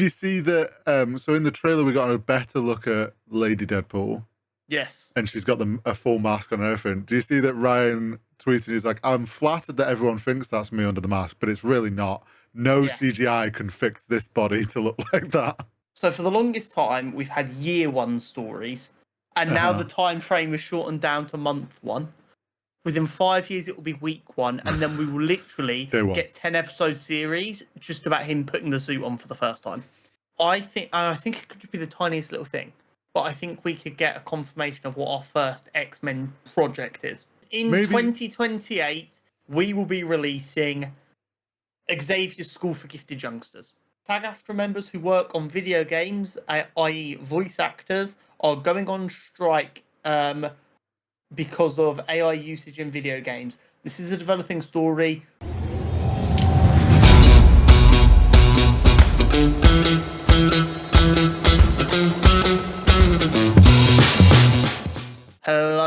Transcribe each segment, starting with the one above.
you see that? So in the trailer, we got a better look at Lady Deadpool. Yes. And she's got a full mask on and everything. Do you see that Ryan tweeted? He's like, I'm flattered that everyone thinks that's me under the mask, but it's really not. No CGI can fix this body to look like that. So for the longest time, we've had year one stories, and now the time frame is shortened down to month one. Within 5 years, it will be week one, and then we will literally get 10-episode series just about him putting the suit on for the first time. I think it could just be the tiniest little thing, but I think we could get a confirmation of what our first X-Men project is. In 2028, we will be releasing Xavier's School for Gifted Youngsters. SAG-AFTRA members who work on video games, i.e. voice actors, are going on strike because of AI usage in video games. This is a developing story.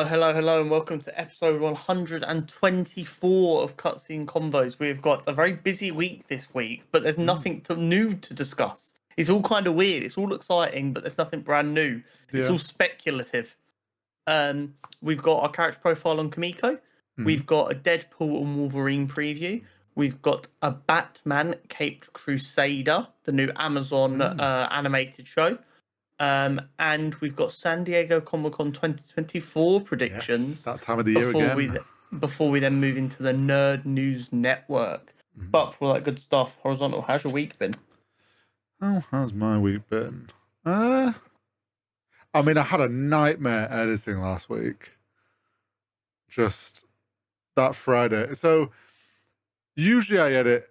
Hello, and welcome to episode 124 of Cutscene Convos. We've got a very busy week this week, but there's nothing new to discuss. It's all kind of weird. It's all exciting, but there's nothing brand new. It's all speculative. We've got our character profile on Kimiko. We've got a Deadpool and Wolverine preview. We've got a Batman Caped Crusader, the new Amazon animated show. And we've got San Diego Comic-Con 2024 predictions. Yes, that time of the year again. Before we then move into the Nerd News Network. But for all that good stuff, Horizontal, how's your week been? Oh, how's my week been? I mean, I had a nightmare editing last week. Just that Friday. So usually I edit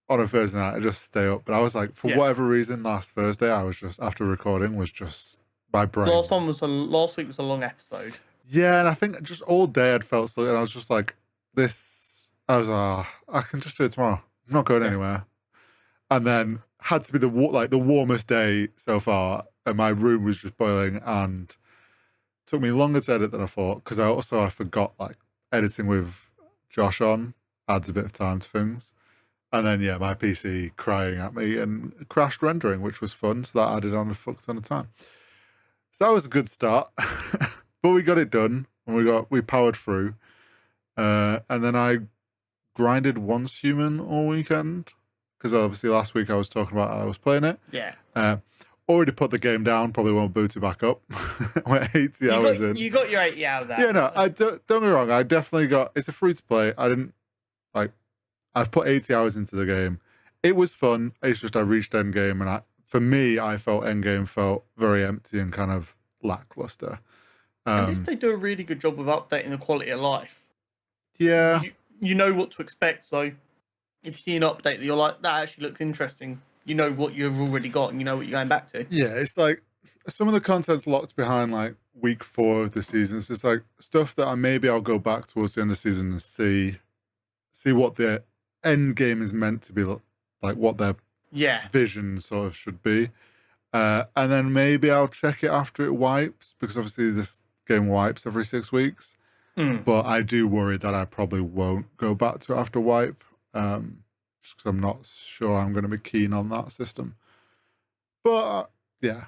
on a Thursday night. I just stay up. But I was like, for whatever reason, last Thursday, I was just, after recording, was just my brain. Last week was a long episode. Yeah, and I think just all day I'd felt so, and I was just like, I was I can just do it tomorrow. I'm not going anywhere. And then had to be the warmest day so far, and my room was just boiling, and took me longer to edit than I thought, because I forgot, like, editing with Josh on adds a bit of time to things. And then, my PC crying at me and crashed rendering, which was fun, so that added on a fuck ton of time. So that was a good start. But we got it done, and we powered through. And then I grinded Once Human all weekend, because obviously last week I was talking about how I was playing it. Yeah. Already put the game down, probably won't boot it back up. We're 80 hours in. You got your 80 hours out. Yeah, no, don't get me wrong, I definitely it's a free to play. I've put 80 hours into the game. It was fun. It's just I reached endgame, and for me, I felt endgame felt very empty and kind of lackluster. And if they do a really good job of updating the quality of life, you know what to expect. So if you see an update that you're like, that actually looks interesting, you know what you've already got, and you know what you're going back to. Yeah, it's like some of the content's locked behind like week 4 of the season. So it's like stuff that I'll go back towards the end of the season and see what the end game is meant to be, like what their vision sort of should be. And then maybe I'll check it after it wipes, because obviously this game wipes every 6 weeks. But I do worry that I probably won't go back to it after wipe, just because I'm not sure I'm going to be keen on that system. But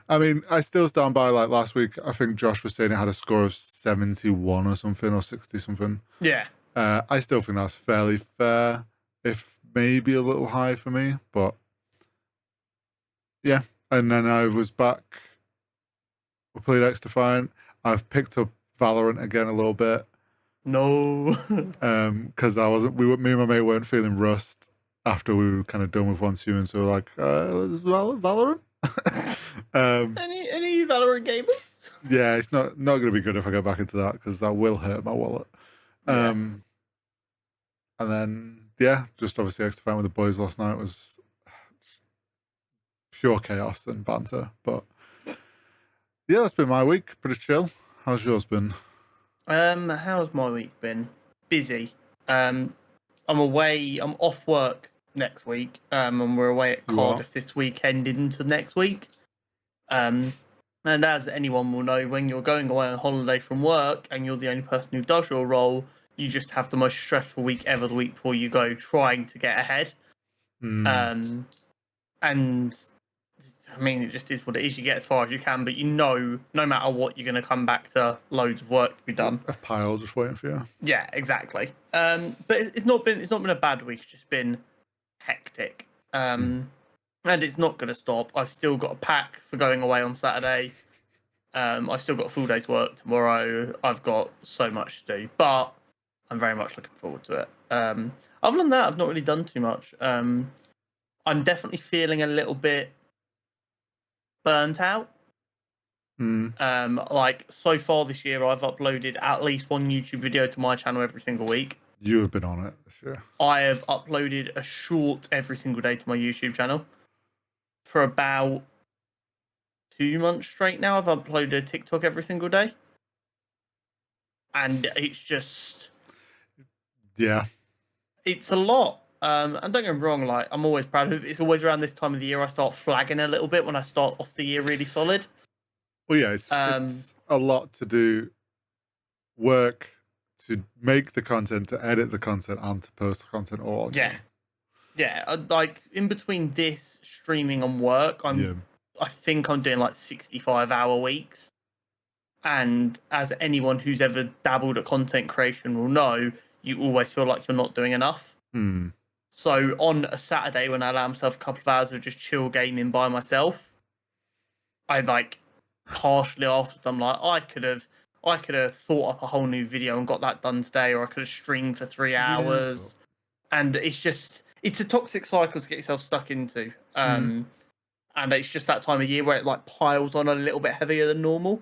I mean, I still stand by, like last week, I think Josh was saying it had a score of 71 or something, or 60 something. Yeah. I still think that's fairly fair, if maybe a little high for me, but yeah. And then I was back. We played X Defiant. I've picked up Valorant again a little bit. No. Because me and my mate weren't feeling Rust after we were kind of done with Once Human, so we're like, let's Valorant. Any Valorant gamers? Yeah, it's not going to be good if I go back into that, because that will hurt my wallet. And then just obviously X Defiant with the boys last night was pure chaos and banter. But yeah, that's been my week. Pretty chill. How's yours been? How's my week been? Busy. I'm away. I'm off work next week. And we're away at Cardiff this weekend into next week. And as anyone will know, when you're going away on holiday from work and you're the only person who does your role, you just have the most stressful week ever the week before you go, trying to get ahead. And I mean, it just is what it is. You get as far as you can, but no matter what, you're going to come back to loads of work to be done. A pile just waiting for you. Yeah, exactly. But it's not been a bad week. It's just been hectic. And it's not going to stop. I've still got a pack for going away on Saturday. I've still got a full day's work tomorrow. I've got so much to do, but I'm very much looking forward to it. Other than that, I've not really done too much. I'm definitely feeling a little bit burnt out. Like so far this year, I've uploaded at least one YouTube video to my channel every single week. You have been on it this year. I have uploaded a short every single day to my YouTube channel for about 2 months straight now. I've uploaded a TikTok every single day, and it's just it's a lot. And don't get me wrong, like I'm always proud of it. It's always around this time of the year I start flagging a little bit when I start off the year really solid. Well, yeah, it's a lot to do. Work to make the content, to edit the content, and to post the content all. Yeah. Like in between this streaming and work, I think I'm doing like 65-hour weeks. And as anyone who's ever dabbled at content creation will know, you always feel like you're not doing enough. So on a Saturday when I allow myself a couple of hours of just chill gaming by myself, I like partially after I'm like, I could have thought up a whole new video and got that done today, or I could have streamed for 3 hours. And it's a toxic cycle to get yourself stuck into. And it's just that time of year where it like piles on a little bit heavier than normal.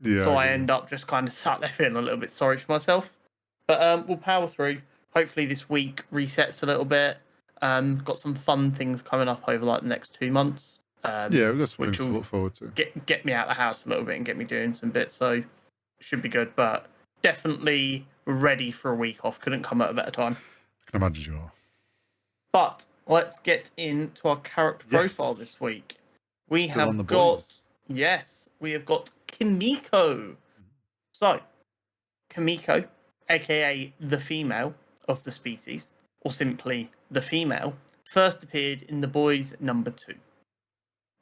So I end up just kind of sat there feeling a little bit sorry for myself. But we'll power through. Hopefully this week resets a little bit. Got some fun things coming up over like the next 2 months. We've got some things to look forward to. Get me out of the house a little bit and get me doing some bits. So it should be good. But definitely ready for a week off. Couldn't come at a better time. I can imagine you are. But let's get into our character profile this week. We have got Kimiko. So Kimiko, aka the female of the species, or simply the female, first appeared in The Boys #2.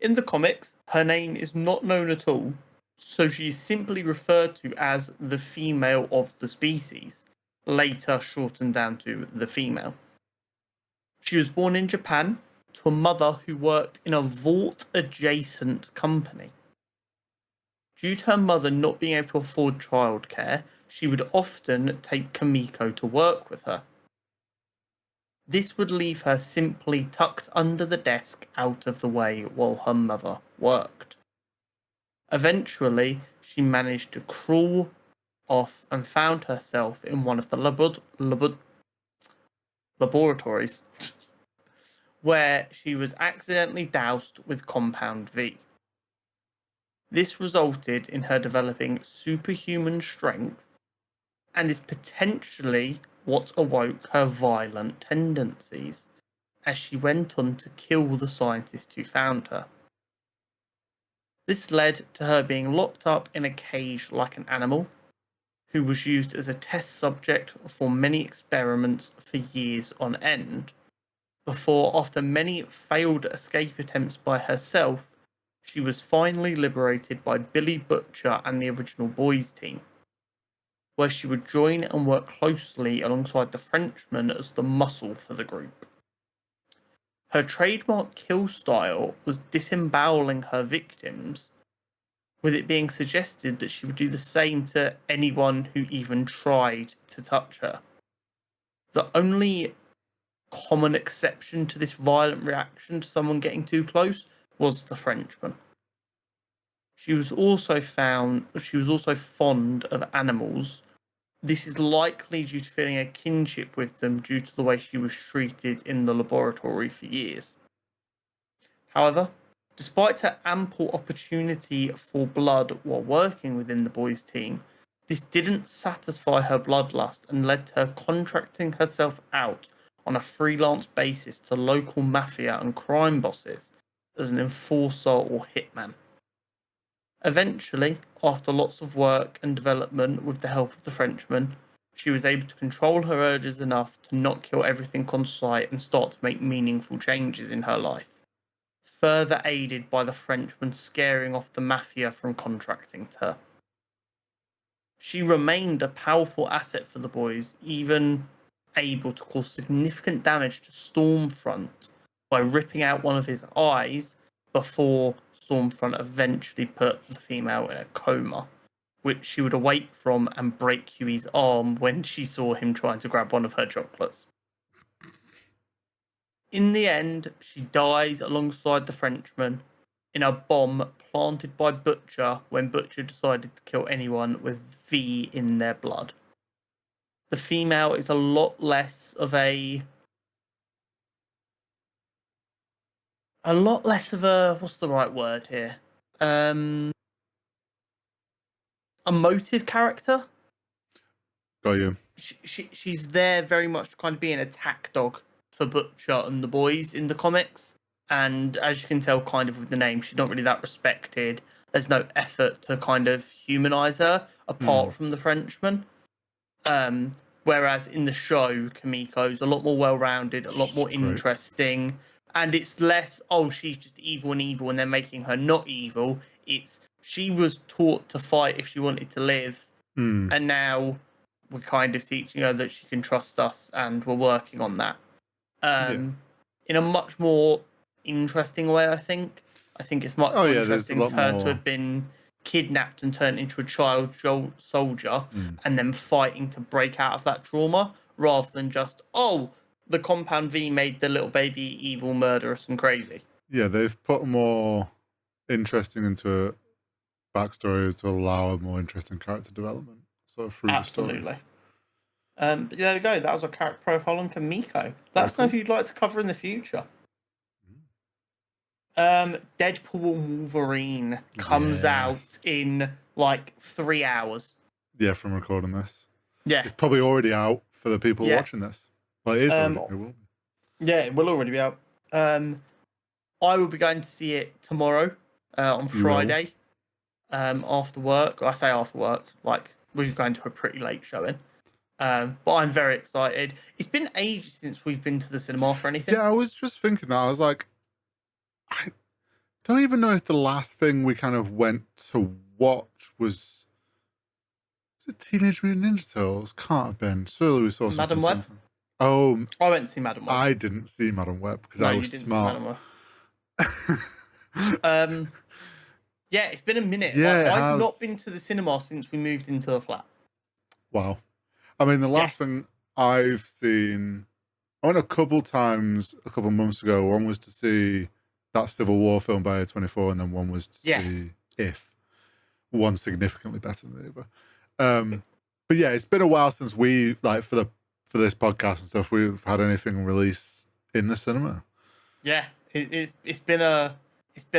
In the comics, her name is not known at all, so she is simply referred to as the female of the species, later shortened down to the female. She was born in Japan to a mother who worked in a vault-adjacent company. Due to her mother not being able to afford childcare, she would often take Kimiko to work with her. This would leave her simply tucked under the desk out of the way while her mother worked. Eventually, she managed to crawl off and found herself in one of the laboratories where she was accidentally doused with Compound V. This resulted in her developing superhuman strength and is potentially what awoke her violent tendencies as she went on to kill the scientist who found her. This led to her being locked up in a cage like an animal, who was used as a test subject for many experiments for years on end, before, after many failed escape attempts by herself, she was finally liberated by Billy Butcher and the original Boys team, where she would join and work closely alongside the Frenchman as the muscle for the group. Her trademark kill style was disemboweling her victims, with it being suggested that she would do the same to anyone who even tried to touch her. The only common exception to this violent reaction to someone getting too close was the Frenchman. She was also fond of animals. This is likely due to feeling a kinship with them due to the way she was treated in the laboratory for years. However, despite her ample opportunity for blood while working within the Boys team, this didn't satisfy her bloodlust and led to her contracting herself out on a freelance basis to local mafia and crime bosses as an enforcer or hitman. Eventually, after lots of work and development with the help of the Frenchman, she was able to control her urges enough to not kill everything on sight and start to make meaningful changes in her life. further aided by the Frenchman scaring off the mafia from contracting her. She remained a powerful asset for the boys, even able to cause significant damage to Stormfront by ripping out one of his eyes before Stormfront eventually put the female in a coma, which she would awake from and break Huey's arm when she saw him trying to grab one of her chocolates. In the end, she dies alongside the Frenchman in a bomb planted by Butcher when Butcher decided to kill anyone with V in their blood. The female is a lot less of a what's the right word here? Emotive character. Got you. She's there very much to kind of be an attack dog for Butcher and the boys in the comics. And as you can tell, kind of with the name, she's not really that respected. There's no effort to kind of humanize her apart from the Frenchman. Whereas in the show, Kimiko's a lot more well-rounded, a lot more interesting. And it's less, oh, she's just evil and they're making her not evil. It's she was taught to fight if she wanted to live. And now we're kind of teaching her that she can trust us, and we're working on that. In a much more interesting way, I think. I think it's much more interesting for her to have been kidnapped and turned into a child soldier and then fighting to break out of that trauma, rather than just, oh, the Compound V made the little baby evil, murderous, and crazy. Yeah, they've put more interesting into a backstory to allow a more interesting character development. So through absolutely. The story. But there we go. That was our character profile on Kimiko. Let us know who you'd like to cover in the future. Deadpool Wolverine comes out in like 3 hours. Yeah, from recording this. Yeah. It's probably already out for the people watching this. Well, it is already. It will be. Yeah, it will already be out. I will be going to see it tomorrow on Friday after work. I say after work, like we're going to a pretty late showing. But I'm very excited. It's been ages since we've been to the cinema for anything. Yeah, I was just thinking that. I was like, I don't even know if the last thing we kind of went to watch was it Teenage Mutant Ninja Turtles? Can't have been. Surely we saw something. Madam Web? Oh, I went to see Madam Web. I didn't see Madam Web because I was smart. Yeah, it's been a minute. Yeah, I've not been to the cinema since we moved into the flat. Wow. I mean, the last thing I've seen, I went a couple times a couple months ago. One was to see that Civil War film by Ep124, and then one was to see If. One significantly better than the other. But yeah, it's been a while since we, like, for this podcast and stuff, we've had anything release in the cinema. Yeah, it's been a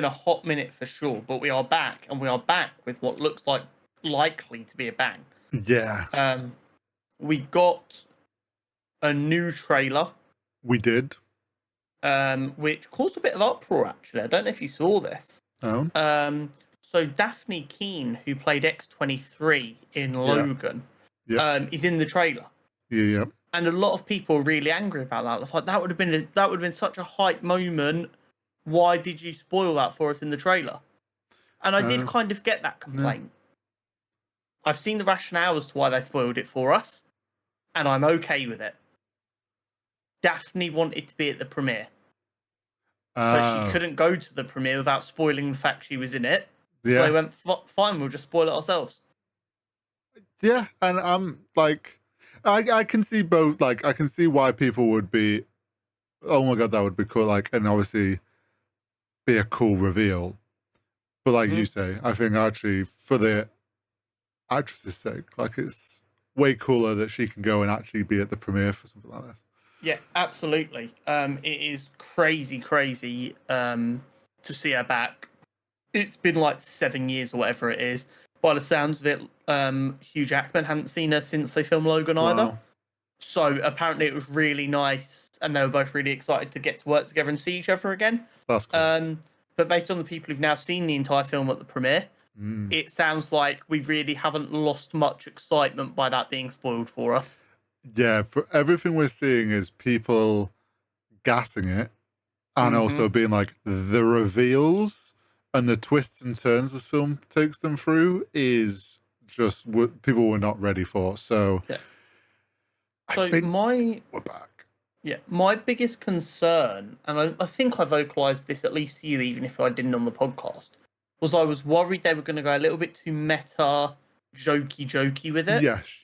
hot minute for sure, but we are back, and we are back with what looks like likely to be a bang. Yeah. We got a new trailer. We did. Which caused a bit of uproar, actually. I don't know if you saw this. Oh. So Daphne Keane, who played X-23 in Logan, is in the trailer. Yeah. And a lot of people are really angry about that. It's like that would have been such a hype moment. Why did you spoil that for us in the trailer? And I did kind of get that complaint. No. I've seen the rationale as to why they spoiled it for us, and I'm okay with it. Daphne wanted to be at the premiere, but she couldn't go to the premiere without spoiling the fact she was in it. Yeah. So they went, fine, we'll just spoil it ourselves. Yeah, and I'm like, I can see both. Like, I can see why people would be, oh my god, that would be cool. Like, and obviously be a cool reveal. But like you say, I think actually for the actress's sake, like it's way cooler that she can go and actually be at the premiere for something like this. Yeah, absolutely. It is crazy to see her back. It's been like 7 years or whatever it is. By the sounds of it, Hugh Jackman hadn't seen her since they filmed Logan either. So apparently it was really nice, and they were both really excited to get to work together and see each other again. That's cool. But based on the people who've now seen the entire film at the premiere, it sounds like we really haven't lost much excitement by that being spoiled for us. Yeah, for everything we're seeing is people gassing it and also being like the reveals and the twists and turns this film takes them through is just what people were not ready for. So, I think we're back. Yeah, my biggest concern, and I think I vocalized this at least to you, even if I didn't on the podcast, was I was worried they were going to go a little bit too meta, jokey with it. Yes.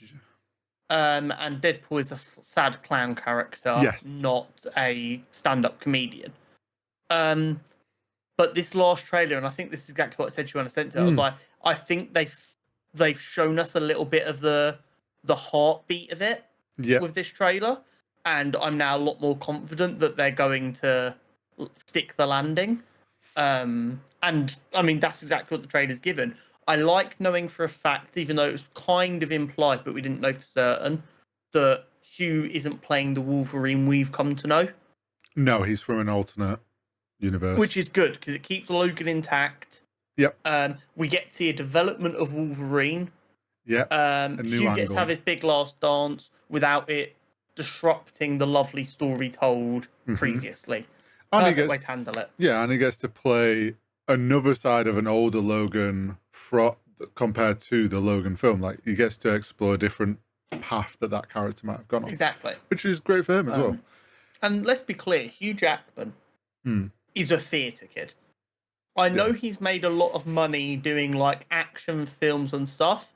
And Deadpool is a sad clown character, not a stand-up comedian. But this last trailer, and I think this is exactly what I said to you when I sent it. I was like, I think they've shown us a little bit of the heartbeat of it with this trailer, and I'm now a lot more confident that they're going to stick the landing. And I mean, that's exactly what the trailer's given. I like knowing for a fact, even though it was kind of implied, but we didn't know for certain, that Hugh isn't playing the Wolverine we've come to know. No, he's from an alternate universe. Which is good, because it keeps Logan intact. Yep. We get to see a development of Wolverine. Yep. Hugh gets to have his big last dance without it disrupting the lovely story told previously. And he gets way to handle it. Yeah, and he gets to play another side of an older Logan compared to the Logan film. Like, he gets to explore a different path that character might have gone on. Exactly. Which is great for him as well. And let's be clear, Hugh Jackman is a theatre kid. I know he's made a lot of money doing like action films and stuff.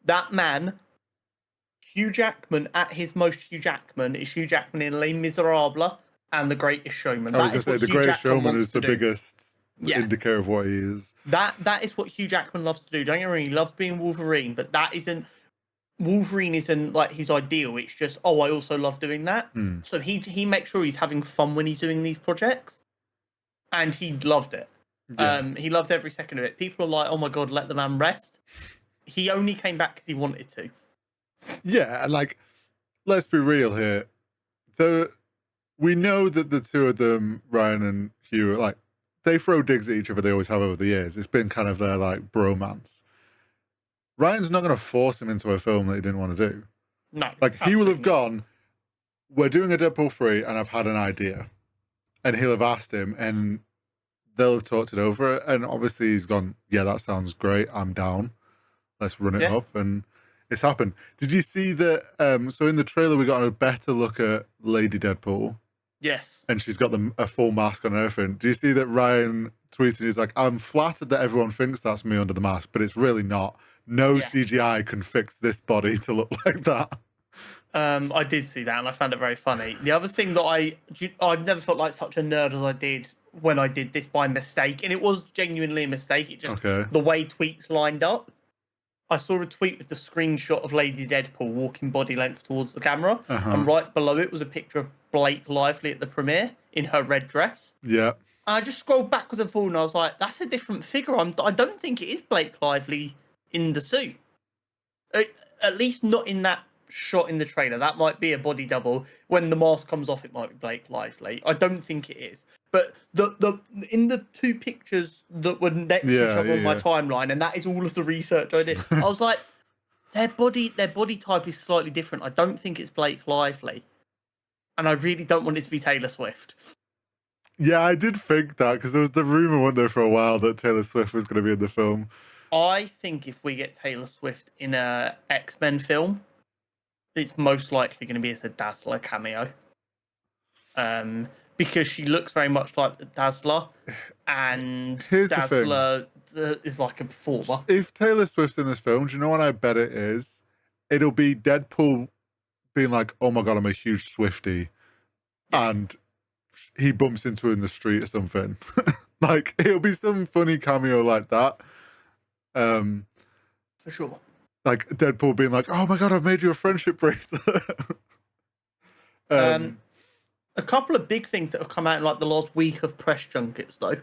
That man, Hugh Jackman, at his most Hugh Jackman, is Hugh Jackman in Les Miserables and The Greatest Showman. I was going to say, The Greatest Showman is the biggest indicator of what he is. That is what Hugh Jackman loves to do. Don't get me wrong, he loves being Wolverine, but Wolverine isn't like his ideal. It's just, I also love doing that. So he makes sure he's having fun when he's doing these projects. And he loved it. He loved every second of it. People are like, oh my God, let the man rest. He only came back because he wanted to. Yeah, like, let's be real here. We know that the two of them, Ryan and Hugh, are like, they throw digs at each other. They always have over the years. It's been kind of their like bromance. Ryan's not going to force him into a film that he didn't want to do. No. Like, he will have gone, we're doing a Deadpool 3 and I've had an idea. And he'll have asked him and they'll have talked it over. And obviously he's gone, yeah, that sounds great. I'm down. Let's run it up. And it's happened. Did you see that? So in the trailer, we got a better look at Lady Deadpool. Yes. And she's got a full mask on and everything. Do you see that Ryan tweeted? He's like, I'm flattered that everyone thinks that's me under the mask, but it's really not. No CGI can fix this body to look like that. I did see that, and I found it very funny. The other thing that I've never felt like such a nerd as I did when I did this by mistake, and it was genuinely a mistake. It just the way tweets lined up. I saw a tweet with the screenshot of Lady Deadpool walking body length towards the camera, and right below it was a picture of Blake Lively at the premiere in her red dress. Yeah. And I just scrolled backwards and forward, and I was like, "That's a different figure. I don't think it is Blake Lively in the suit. At least not in that shot in the trailer. That might be a body double. When the mask comes off, it might be Blake Lively. I don't think it is. But the in the two pictures that were next to each other on my timeline, and that is all of the research I did, I was like, their body type is slightly different. I don't think it's Blake Lively. And I really don't want it to be Taylor Swift. Yeah, I did think that, because there was the rumor, wasn't there, for a while that Taylor Swift was going to be in the film. I think if we get Taylor Swift in a X-Men film, it's most likely going to be as a Dazzler cameo. Because she looks very much like the Dazzler, and Dazzler is like a performer. If Taylor Swift's in this film, do you know what I bet it is? It'll be Deadpool being like, oh my God, I'm a huge Swiftie. Yeah. And he bumps into her in the street or something. Like, it'll be some funny cameo like that. For sure. Like Deadpool being like, oh my God, I've made you a friendship bracelet. A couple of big things that have come out in like the last week of press junkets, though.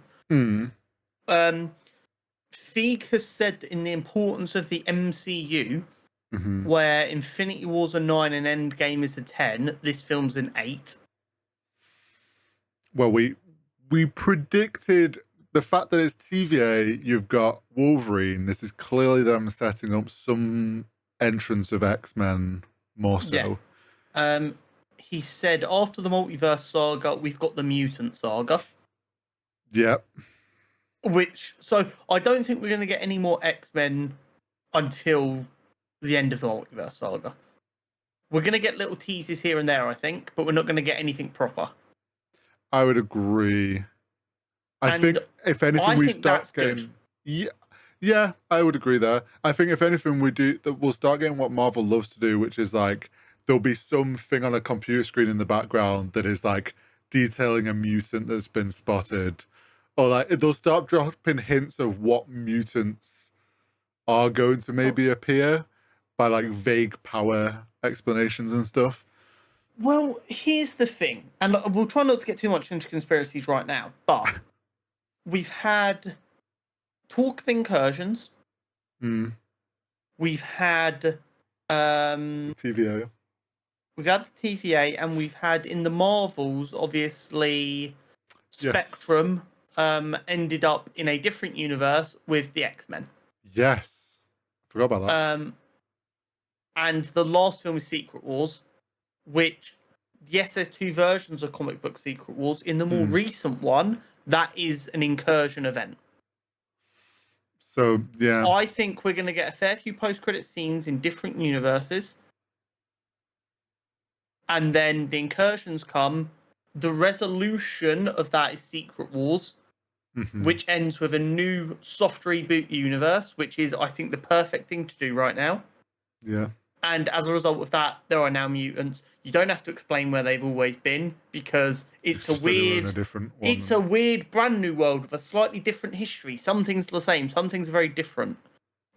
Feig has said in the importance of the MCU, where Infinity War's a 9 and Endgame is a 10, this film's an 8. Well, we predicted the fact that it's TVA, you've got Wolverine. This is clearly them setting up some entrance of X-Men more so. Yeah. he said after the multiverse saga, we've got the mutant saga. Yep. So I don't think we're going to get any more X-Men until the end of the multiverse saga. We're going to get little teases here and there, I think, but we're not going to get anything proper. I would agree. I think if anything, we start getting. Yeah, I would agree there. I think if anything, we'll start getting what Marvel loves to do, which is like there'll be something on a computer screen in the background that is like detailing a mutant that's been spotted, or like they'll start dropping hints of what mutants are going to maybe appear by like vague power explanations and stuff. Well, here's the thing, and we'll try not to get too much into conspiracies right now, but we've had talk of incursions. We've had TVA. We've had the TVA, and we've had in the Marvels, obviously, Spectrum ended up in a different universe with the X-Men. Yes. Forgot about that. And the last film is Secret Wars, which, yes, there's two versions of comic book Secret Wars. In the more recent one, that is an incursion event. So, yeah. I think we're going to get a fair few post-credit scenes in different universes. And then the incursions come. The resolution of that is Secret Wars, which ends with a new soft reboot universe, which is, I think, the perfect thing to do right now. Yeah. And as a result of that, there are now mutants. You don't have to explain where they've always been, because it's a weird brand new world with a slightly different history. Some things are the same, some things are very different.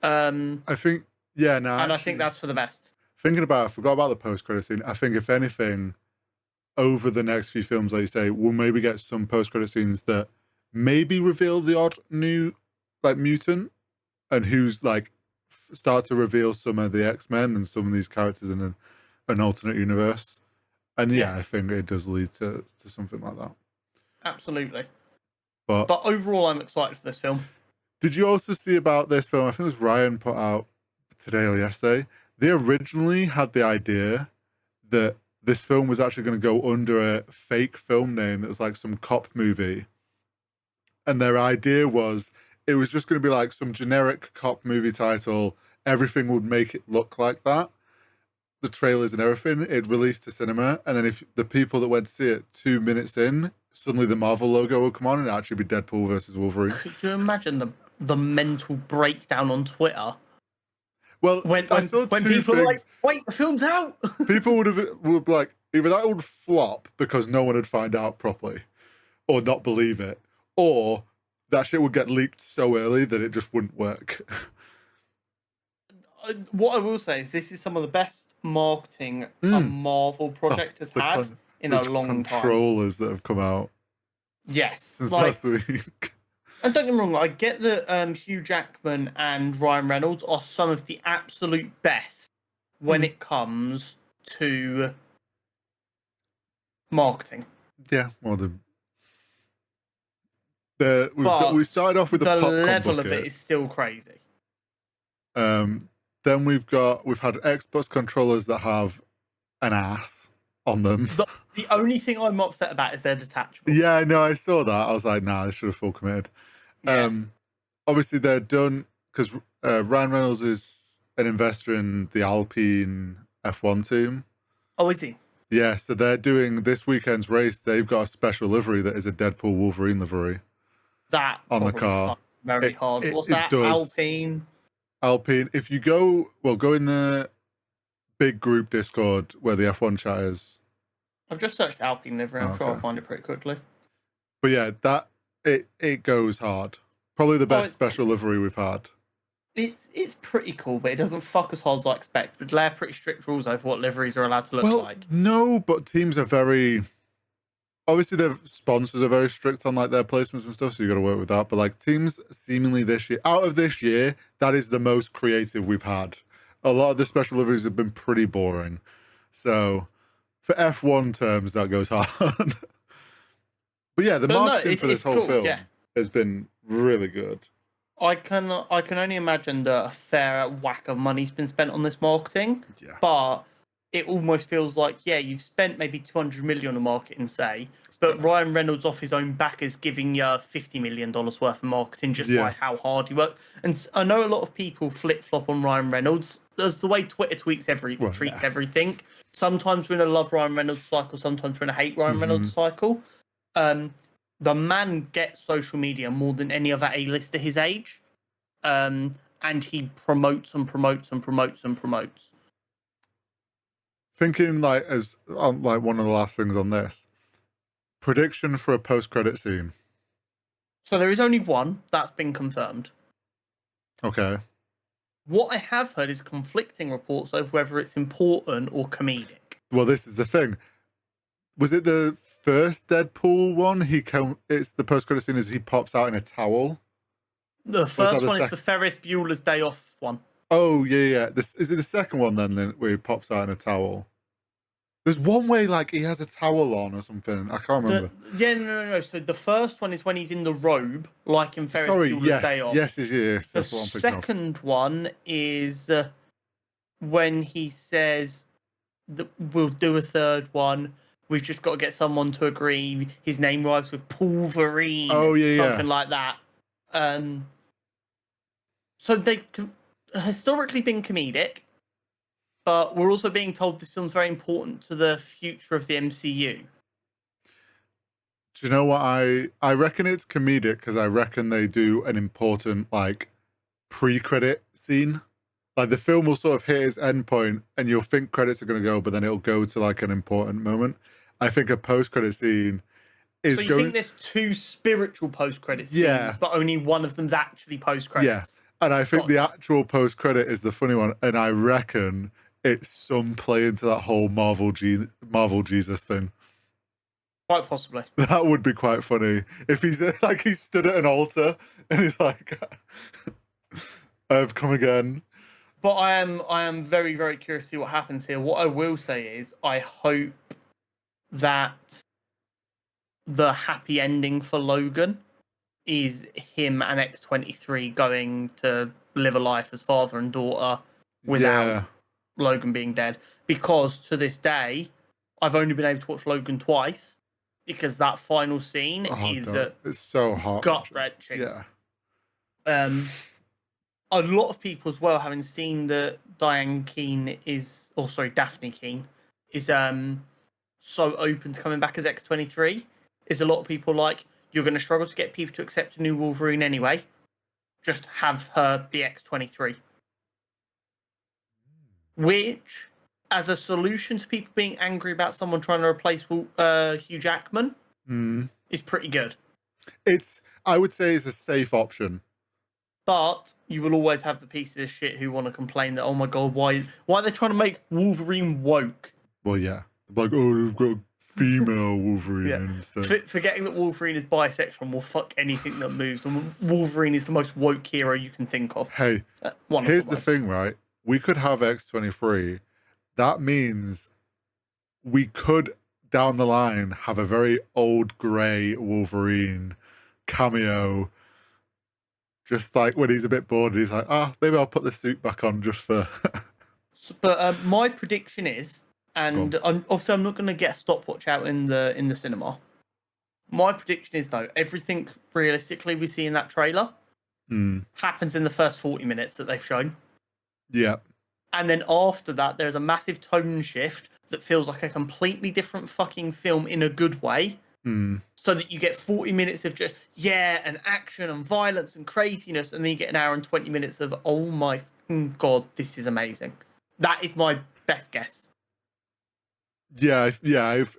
I think, yeah, no. And I think that's for the best. Thinking about it, I forgot about the post-credit scene. I think if anything, over the next few films, like you say, we'll maybe get some post-credit scenes that maybe reveal the odd new like mutant, and who's like start to reveal some of the X-Men and some of these characters in an alternate universe. And yeah, I think it does lead to something like that. Absolutely. But overall, I'm excited for this film. Did you also see about this film? I think it was Ryan put out today or yesterday. They originally had the idea that this film was actually going to go under a fake film name that was like some cop movie. And their idea was it was just going to be like some generic cop movie title. Everything would make it look like that. The trailers and everything, it released to cinema. And then if the people that went to see it 2 minutes in, suddenly the Marvel logo would come on and it'd actually be Deadpool versus Wolverine. Could you imagine the mental breakdown on Twitter? Well, I saw when two people things. were like, wait, the film's out. People would be like, either that would flop because no one would find out properly or not believe it, or that shit would get leaked so early that it just wouldn't work. What I will say is this is some of the best marketing a Marvel project has had in a long time. Controllers that have come out. Yes. Since last week. And don't get me wrong, I get that Hugh Jackman and Ryan Reynolds are some of the absolute best when it comes to marketing. Yeah, well, we started off with the popcorn level bucket. of it is still crazy. Then we've had Xbox controllers that have an ass on them. The only thing I'm upset about is they're detachable. Yeah, no, I saw that. I was like, nah, they should have full committed. Yeah. Obviously, they're done because Ryan Reynolds is an investor in the Alpine F1 team. Oh, is he? Yeah, so they're doing this weekend's race. They've got a special livery that is a Deadpool Wolverine livery. That on the car. Very hard. What's that? Alpine. Alpine. If you go in the big group Discord where the F1 chat is. I've just searched Alpine livery. I'm sure I'll find it pretty quickly. But yeah, it goes hard. Probably the best special livery we've had. It's pretty cool, but it doesn't fuck as hard as I expect. But they have pretty strict rules over what liveries are allowed to look like. No, but teams are very. Obviously, their sponsors are very strict on like their placements and stuff, so you got to work with that. But like teams, seemingly out of this year, that is the most creative we've had. A lot of the special liveries have been pretty boring. So, for F1 terms, that goes hard. But yeah, the marketing for this whole film has been really good. I can only imagine that a fair whack of money's been spent on this marketing. Yeah. But it almost feels like, yeah, you've spent maybe 200 million on marketing, say, but Ryan Reynolds off his own back is giving you $50 million worth of marketing just by how hard he worked. And I know a lot of people flip flop on Ryan Reynolds. There's the way Twitter treats everything. Sometimes we're in a love Ryan Reynolds cycle, sometimes we're in a hate Ryan Reynolds cycle. The man gets social media more than any other A-lister his age. And he promotes and promotes and promotes and promotes. Thinking like as like one of the last things on this, prediction for a post-credit scene. So there is only one that's been confirmed. Okay. What I have heard is conflicting reports over whether it's important or comedic. Well, this is the thing. Was it the first Deadpool one? It's the post-credit scene is he pops out in a towel. The first one is the Ferris Bueller's Day Off one. Oh, yeah. Is it the second one then where he pops out in a towel? There's one way like he has a towel on or something. I can't remember. No. So the first one is when he's in the robe, like in Ferris Bueller's Day Off. Yes. The second one is when he says that we'll do a third one. We've just got to get someone to agree. His name rhymes with Wolverine. Oh, yeah. Something like that. So they've historically been comedic, but we're also being told this film's very important to the future of the MCU. Do you know what I reckon it's comedic because I reckon they do an important like pre-credit scene. Like the film will sort of hit its end point and you'll think credits are going to go, but then it'll go to like an important moment. I think a post-credit scene is so you think there's two spiritual post-credit scenes, but only one of them's actually post-credits? Yeah. And I think the actual post-credit is the funny one. And I reckon it's some play into that whole Marvel Jesus thing. Quite possibly. That would be quite funny. If he's like, he stood at an altar and he's like, I've come again. But I am very, very curious to see what happens here. What I will say is I hope that the happy ending for Logan is him and X-23 going to live a life as father and daughter without Logan being dead. Because to this day, I've only been able to watch Logan twice because that final scene it's so hot, gut-wrenching. Yeah. A lot of people as well, having seen that Daphne Keane is so open to coming back as X-23, is a lot of people like, you're going to struggle to get people to accept a new Wolverine anyway. Just have her be X-23. Which, as a solution to people being angry about someone trying to replace Hugh Jackman, is pretty good. I would say it's a safe option. But you will always have the pieces of shit who want to complain that, oh my god, why are they trying to make Wolverine woke? Well, yeah. Like, oh, they've got female Wolverine instead. Forgetting that Wolverine is bisexual and will fuck anything that moves. And Wolverine is the most woke hero you can think of. Hey, here's the thing, right? We could have X-23. That means we could, down the line, have a very old grey Wolverine cameo. Just like when he's a bit bored, he's like, maybe I'll put the suit back on just for... But my prediction is, and obviously I'm not going to get a stopwatch out in the cinema. My prediction is, though, everything realistically we see in that trailer happens in the first 40 minutes that they've shown. Yeah. And then after that, there's a massive tone shift that feels like a completely different fucking film in a good way. So that you get 40 minutes of just, and action and violence and craziness, and then you get an hour and 20 minutes of, oh my god, this is amazing. That is my best guess. Yeah,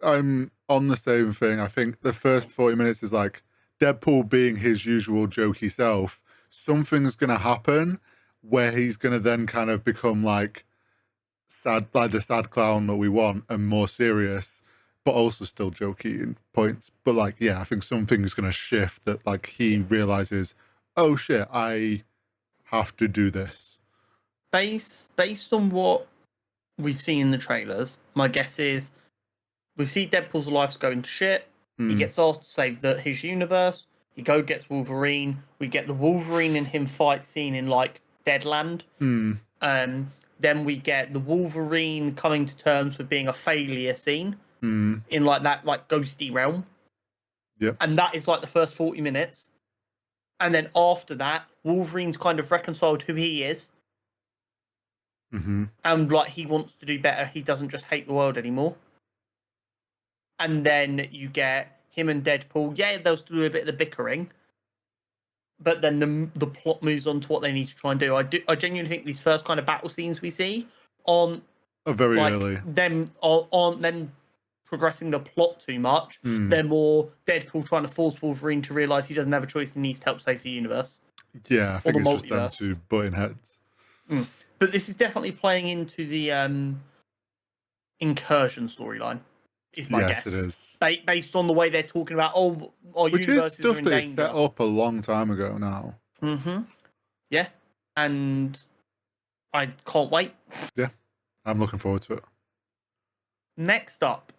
I'm on the same thing. I think the first 40 minutes is like Deadpool being his usual jokey self. Something's going to happen where he's going to then kind of become like sad, like the sad clown that we want, and more serious, but also still jokey in points. But like, I think something's going to shift that like he realizes, oh shit, I have to do this. Based on what we've seen in the trailers, my guess is we see Deadpool's life's going to shit. He gets asked to save his universe. He gets Wolverine. We get the Wolverine and him fight scene in like Deadland. Then we get the Wolverine coming to terms with being a failure scene in like that like ghosty realm. Yep. And that is like the first 40 minutes. And then after that, Wolverine's kind of reconciled who he is. And like he wants to do better. He doesn't just hate the world anymore. And then you get him and Deadpool. Yeah, they'll still do a bit of the bickering. But then the plot moves on to what they need to try and do. I genuinely think these first kind of battle scenes we see aren't very early. Aren't then progressing the plot too much. They're more Deadpool trying to force Wolverine to realise he doesn't have a choice and needs to help save the universe. Yeah, I think it's just them two butting heads. But this is definitely playing into the incursion storyline. Is my guess. Yes, it is. Based on the way they're talking about, our which is stuff they set up a long time ago now. Yeah, and I can't wait. Yeah, I'm looking forward to it. Next up,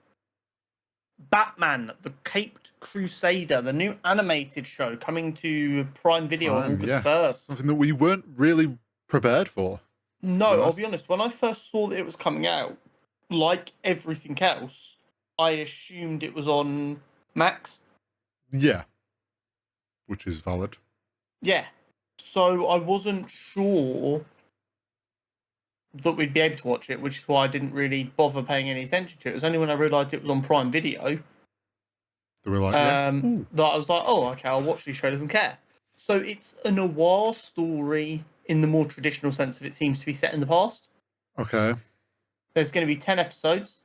Batman, the Caped Crusader, the new animated show coming to Prime Video on August 1st. Something that we weren't really prepared for. No, I'll be honest. When I first saw that it was coming out, like everything else, I assumed it was on Max. Yeah. Which is valid. Yeah. So I wasn't sure that we'd be able to watch it, which is why I didn't really bother paying any attention to it. It was only when I realised it was on Prime Video that we were like, that I was like, oh, okay, I'll watch these trailers and care. So it's a noir story in the more traditional sense of it seems to be set in the past. Okay. There's going to be 10 episodes.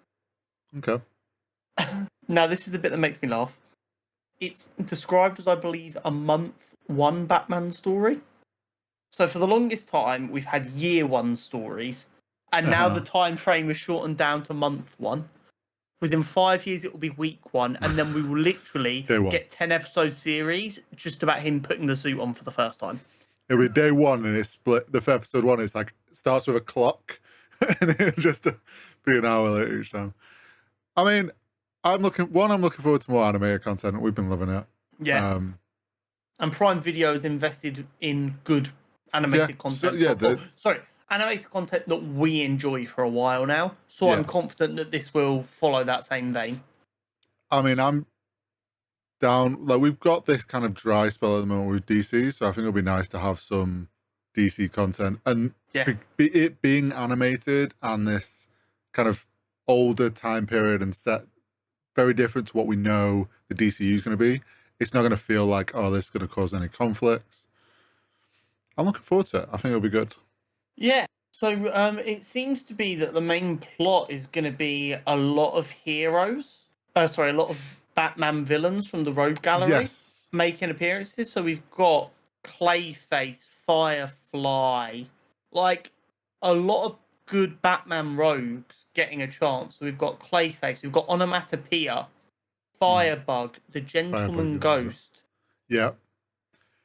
Okay. Now, this is the bit that makes me laugh. It's described as, I believe, a month one Batman story. So for the longest time, we've had year one stories, and now the time frame is shortened down to month one. Within 5 years, it will be week one, and then we will literally get 10-episode series just about him putting the suit on for the first time. It'll be day one, and it's split. The episode one is like starts with a clock, and it'll just be an hour later each time. I mean, I'm looking forward to more animated content. We've been loving it. Yeah. And Prime Video is invested in good animated content. Animated content that we enjoy for a while now. So I'm confident that this will follow that same vein. I mean, I'm down. Like, we've got this kind of dry spell at the moment with DC, so I think it'll be nice to have some DC content. And it being animated and this kind of older time period and set very different to what we know the DCU is going to be. It's not going to feel like, oh, this is going to cause any conflicts. I'm looking forward to it. I think it'll be good. Yeah. So it seems to be that the main plot is going to be a lot of heroes. A lot of Batman villains from the Rogue Gallery making appearances. So we've got Clayface, Firefly, like a lot of good Batman rogues getting a chance. So we've got Clayface, we've got Onomatopoeia, Firebug, the Gentleman Ghost. Yeah.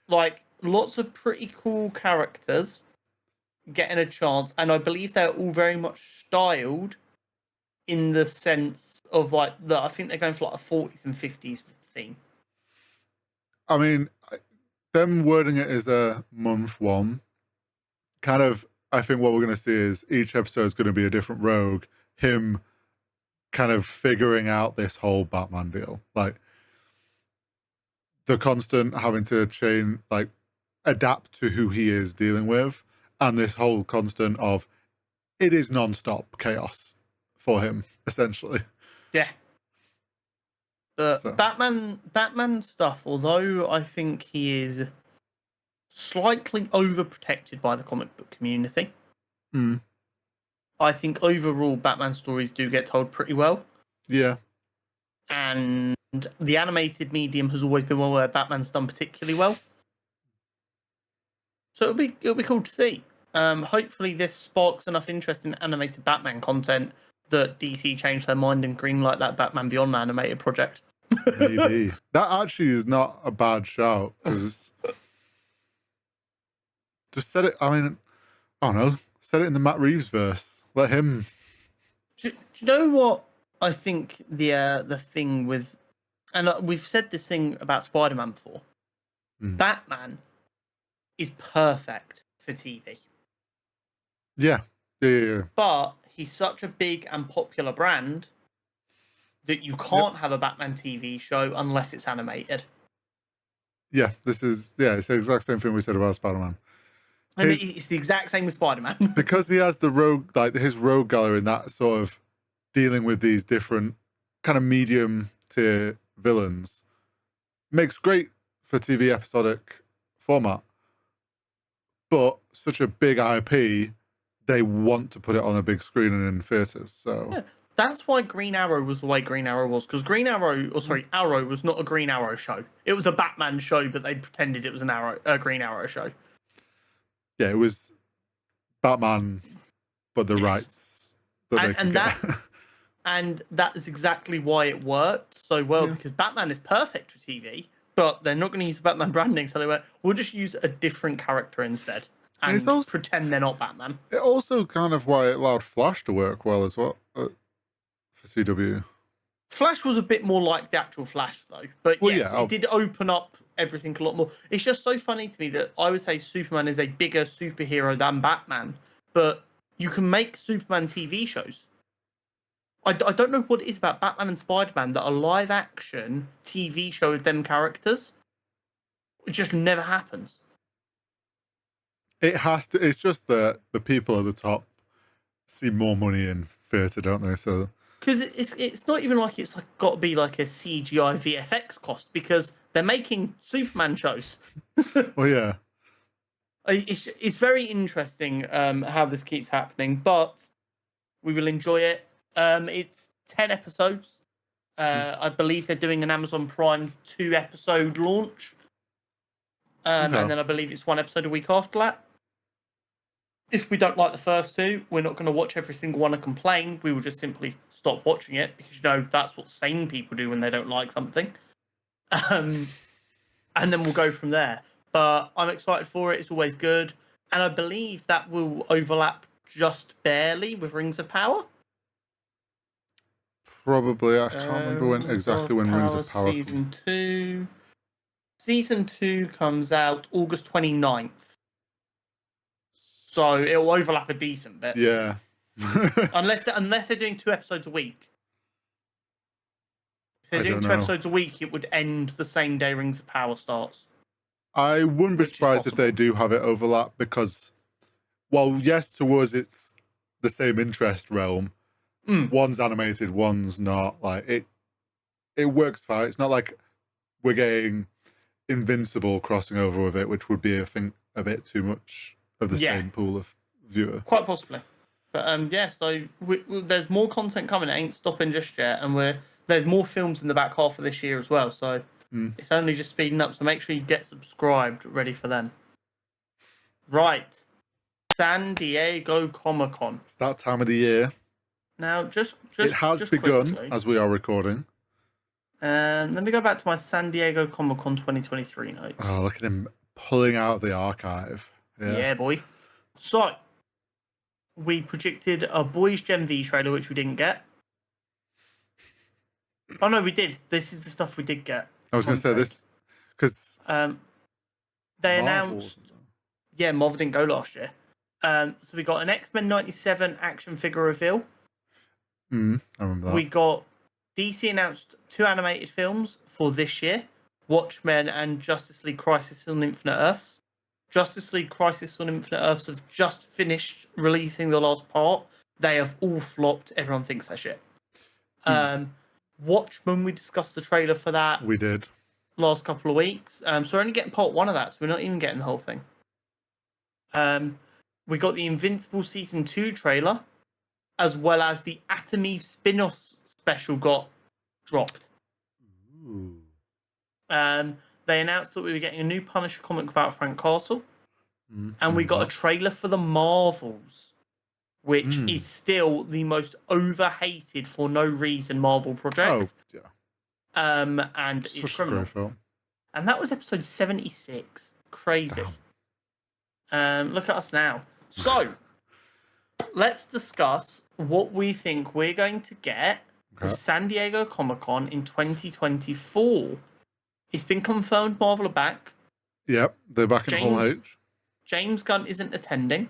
Like, lots of pretty cool characters getting a chance, and I believe they're all very much styled in the sense of like I think they're going for like a 40s and 50s theme. I mean, them wording it as a month one, kind of, I think what we're going to see is each episode is going to be a different rogue, him kind of figuring out this whole Batman deal. Like, the constant having to change, like, adapt to who he is dealing with, and this whole constant of it is non-stop chaos for him, essentially. Yeah. Batman stuff, although I think he is slightly overprotected by the comic book community, I think overall Batman stories do get told pretty well. Yeah. And the animated medium has always been one where Batman's done particularly well. So it'll be cool to see. Hopefully this sparks enough interest in animated Batman content that DC changed their mind and greenlight that Batman Beyond animated project. Maybe. That actually is not a bad shout, because just set it, I mean, I don't know, set it in the Matt Reeves verse. Let him. Do you know what I think the thing with, and we've said this thing about Spider-Man before, Batman is perfect for TV. Yeah. Yeah. But he's such a big and popular brand that you can't have a Batman TV show unless it's animated. Yeah, it's the exact same thing we said about Spider-Man. And it's the exact same with Spider-Man. Because he has the rogue, like his rogue gallery and that sort of dealing with these different kind of medium tier villains makes great for TV episodic format. But such a big IP, they want to put it on a big screen and in theaters. So yeah, that's why Green Arrow was the way Green Arrow was, because Arrow was not a Green Arrow show. It was a Batman show, but they pretended it was a Green Arrow show. Yeah, it was Batman, but the rights that they could get. And that is exactly why it worked so well, because Batman is perfect for TV, but they're not going to use the Batman branding, so they went, we'll just use a different character instead and pretend they're not Batman. It also kind of why it allowed Flash to work well as well for CW. Flash was a bit more like the actual Flash, though. But it did open up everything a lot more. It's just so funny to me that I would say Superman is a bigger superhero than Batman, but you can make Superman TV shows. I don't know what it is about Batman and Spider-Man that a live-action TV show with them characters, it just never happens. It has to. It's just that the people at the top see more money in theatre, don't they? So. Because it's not even like it's got to be like a CGI VFX cost, because they're making Superman shows. Well, yeah. It's very interesting how this keeps happening, but we will enjoy it. It's 10 episodes. I believe they're doing an Amazon Prime 2-episode launch. And then I believe it's 1 episode a week after that. If we don't like the first 2, we're not going to watch every single one and complain. We will just simply stop watching it, because that's what sane people do when they don't like something. And then we'll go from there. But I'm excited for it. It's always good. And I believe that will overlap just barely with Rings of Power. Probably. I can't remember when Rings of Power Season 2. Season 2 comes out August 29th. So it'll overlap a decent bit. Yeah. unless they're doing 2 episodes a week. If they're doing 2 episodes a week, it would end the same day Rings of Power starts. I wouldn't be surprised if they do have it overlap, because, well, yes, to us it's the same interest realm. One's animated, one's not. Like it works fine. It's not like we're getting Invincible crossing over with it, which would be, I think, a bit too much of the same pool of viewer. Quite possibly. But so there's more content coming. It ain't stopping just yet, and there's more films in the back half of this year as well. So it's only just speeding up. So make sure you get subscribed, ready for them. Right, San Diego Comic-Con. It's that time of the year. Now, just it has begun quickly, as we are recording. Let me go back to my San Diego Comic-Con 2023 notes. Oh, look at him pulling out the archive. Yeah, boy. So, we predicted a Boys Gen V trailer, which we didn't get. Oh, no, we did. This is the stuff we did get. I was going to say this, because... they announced... Yeah, Marvel didn't go last year. So we got an X-Men 97 action figure reveal. I remember that. We got... DC announced 2 animated films for this year. Watchmen and Justice League Crisis on Infinite Earths. Justice League Crisis on Infinite Earths have just finished releasing the last part. They have all flopped. Everyone thinks they're shit. Watchmen, we discussed the trailer for that. We did. Last couple of weeks. So we're only getting part 1 of that, so we're not even getting the whole thing. We got the Invincible Season 2 trailer, as well as the Atom Eve spin-off special got dropped. Ooh. They announced that we were getting a new Punisher comic without Frank Castle. And we got a trailer for the Marvels, which is still the most overhated for no reason Marvel project. Oh, yeah. And Such it's criminal. a great film. And that was episode 76. Crazy. Look at us now. So, let's discuss what we think we're going to get with San Diego Comic-Con in 2024. It's been confirmed Marvel are back. Yep, they're back in Hall H. James Gunn isn't attending.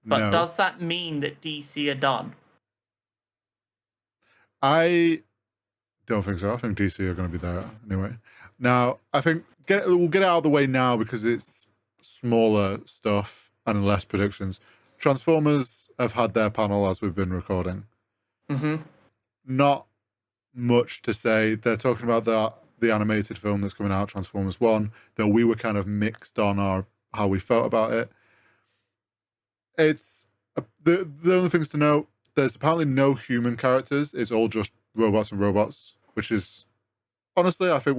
But No. does that mean that DC are done? I don't think so. I think DC are going to be there anyway. Now, I think we'll get it out of the way now because it's smaller stuff and less predictions. Transformers have had their panel as we've been recording. Mm-hmm. Not much to say. They're talking about the animated film that's coming out, Transformers 1, that we were kind of mixed on how we felt about it. It's the only things to note, there's apparently no human characters. It's all just robots and robots, which is honestly, I think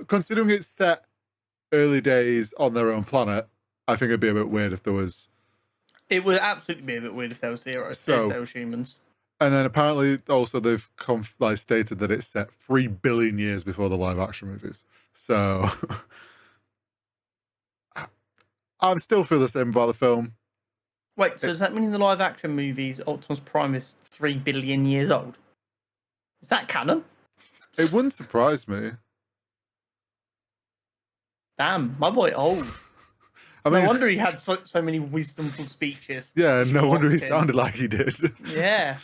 considering it's set early days on their own planet, I think it'd be a bit weird if there was. It would absolutely be a bit weird if there was heroes, if there was humans. And then apparently also they've stated that it's set 3 billion years before the live action movies. So I still feel the same about the film. Wait, so does that mean in the live action movies Optimus Prime is 3 billion years old? Is that canon? It wouldn't surprise me. Damn, my boy old. I mean, no wonder he had so many wisdomful speeches. Yeah, no wonder he sounded like he did. Yeah.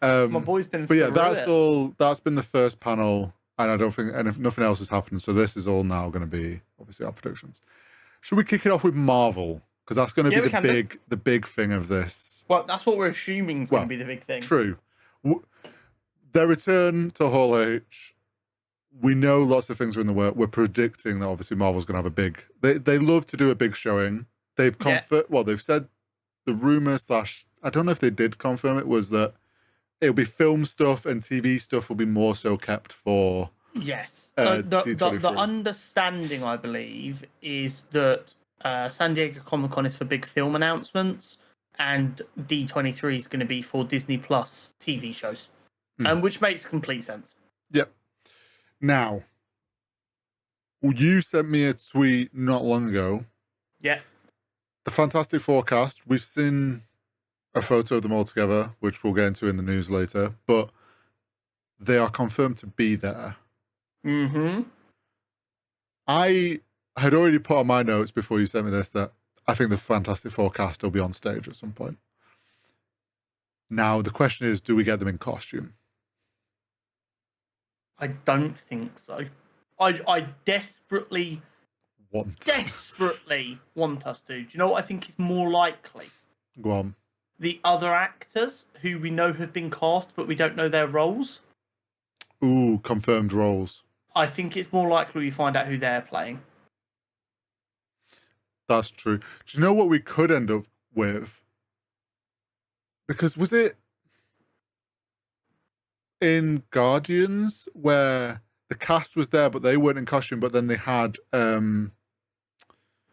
My boy's been. But yeah, that's been the first panel, and I don't think, and if nothing else has happened, so this is all now going to be obviously our predictions. Should we kick it off with Marvel? Because that's going to be the big thing of this. Well, that's what we're assuming is going to be the big thing. True. Their return to Hall H. We know lots of things are in the work. We're predicting that obviously Marvel's going to have a big. They love to do a big showing. They've they've said the rumor / I don't know if they did confirm it, was that it'll be film stuff and TV stuff will be more so kept for. Yes. The understanding, I believe, is that San Diego Comic-Con is for big film announcements, and D23 is going to be for Disney Plus TV shows, which makes complete sense. Yep. Now, you sent me a tweet not long ago. Yeah. The Fantastic Four cast, we've seen a photo of them all together, which we'll get into in the news later, but they are confirmed to be there. Mm-hmm. I had already put on my notes before you sent me this that I think the Fantastic Four cast will be on stage at some point. Now, the question is, do we get them in costume? I don't think so. I desperately want us to. Do you know what I think is more likely? Go on. The other actors who we know have been cast, but we don't know their roles. Ooh, confirmed roles. I think it's more likely we find out who they're playing. That's true. Do you know what we could end up with? Because was it in Guardians where the cast was there, but they weren't in costume, but then they had...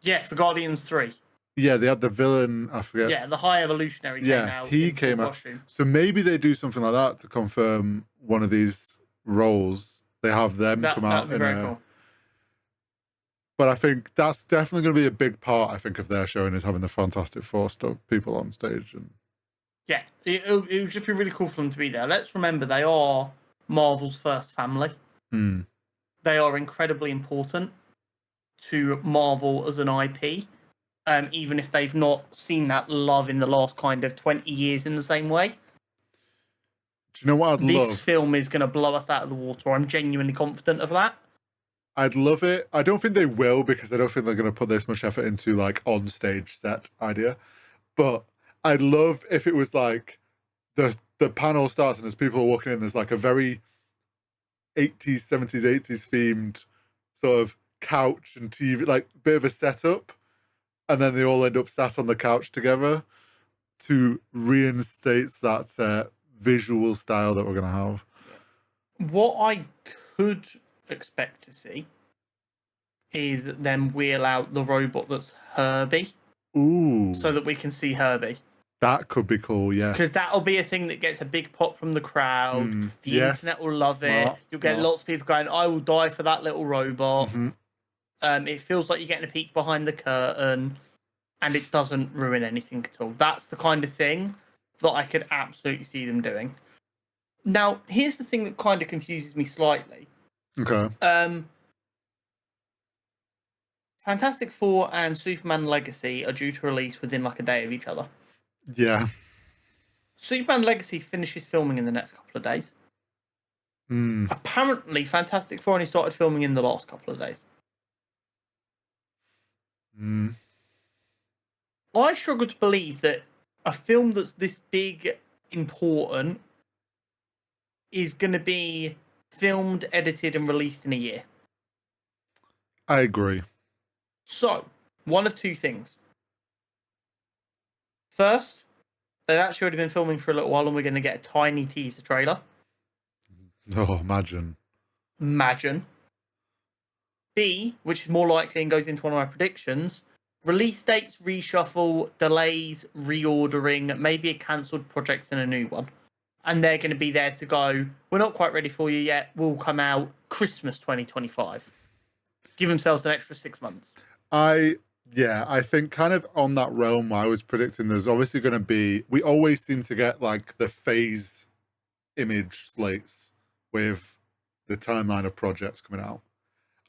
Yeah, for Guardians 3. Yeah, they had the villain, I forget. Yeah, the High Evolutionary came out. He came out. So maybe they do something like that to confirm one of these roles. They have them come out. That'd be very cool. But I think that's definitely going to be a big part, I think, of their showing, is having the Fantastic Four people on stage. And yeah, it would just be really cool for them to be there. Let's remember, they are Marvel's first family. They are incredibly important to Marvel as an IP, even if they've not seen that love in the last kind of 20 years in the same way. Do you know what I'd love? This film is going to blow us out of the water. I'm genuinely confident of that. I'd love it. I don't think they will, because I don't think they're going to put this much effort into like on stage set idea. But I'd love if it was like the panel starts and as people are walking in, there's like a very 80s, 70s, 80s themed sort of couch and TV, like bit of a setup. And then they all end up sat on the couch together to reinstate that visual style that we're going to have. What I could expect to see is them wheel out the robot that's Herbie. Ooh. So that we can see Herbie. That could be cool, yes. Because that'll be a thing that gets a big pop from the crowd. The internet will love it. You'll get lots of people going, I will die for that little robot. It feels like you're getting a peek behind the curtain, and it doesn't ruin anything at all. That's the kind of thing that I could absolutely see them doing. Now, here's the thing that kind of confuses me slightly. Okay. Fantastic Four and Superman Legacy are due to release within like a day of each other. Yeah. Superman Legacy finishes filming in the next couple of days. Apparently, Fantastic Four only started filming in the last couple of days. I struggle to believe that a film that's this big, important, is going to be filmed, edited, and released in a year. I agree. So, one of two things. First, they've actually already been filming for a little while and we're going to get a tiny teaser trailer. Oh, imagine. B, which is more likely and goes into one of my predictions, release dates, reshuffle, delays, reordering, maybe a cancelled project and a new one. And they're going to be there to go, we're not quite ready for you yet, we'll come out Christmas 2025. Give themselves an extra 6 months. I think kind of on that realm, I was predicting there's obviously going to be, we always seem to get like the phase image slates with the timeline of projects coming out.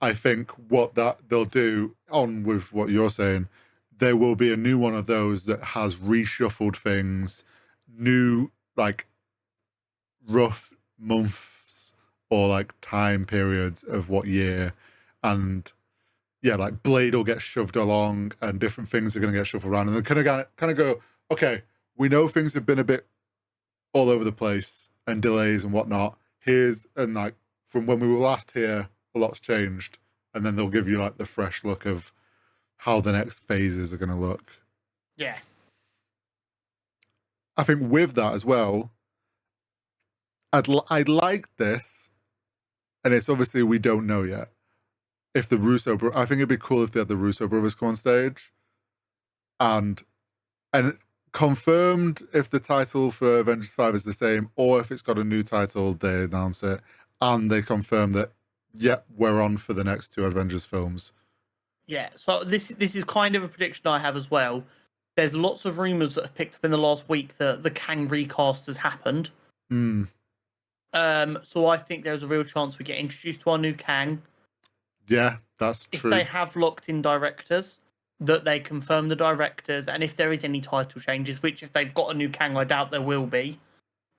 I think what they'll do on with what you're saying, there will be a new one of those that has reshuffled things, new like rough months or like time periods of what year, and yeah, like Blade will get shoved along and different things are going to get shuffled around, and then kind of go, okay, we know things have been a bit all over the place and delays and whatnot. And like from when we were last here, a lot's changed, and then they'll give you like the fresh look of how the next phases are going to look. Yeah. I think with that as well, I'd like this, and it's obviously we don't know yet. If the I think it'd be cool if they had the Russo brothers come on stage, and confirmed if the title for Avengers 5 is the same, or if it's got a new title, they announce it, and they confirm that, yep, we're on for the next 2 Avengers films. Yeah, so this is kind of a prediction I have as well. There's lots of rumours that have picked up in the last week that the Kang recast has happened. So I think there's a real chance we get introduced to our new Kang. Yeah, that's true. If they have locked in directors, that they confirm the directors, and if there is any title changes, which if they've got a new Kang, I doubt there will be,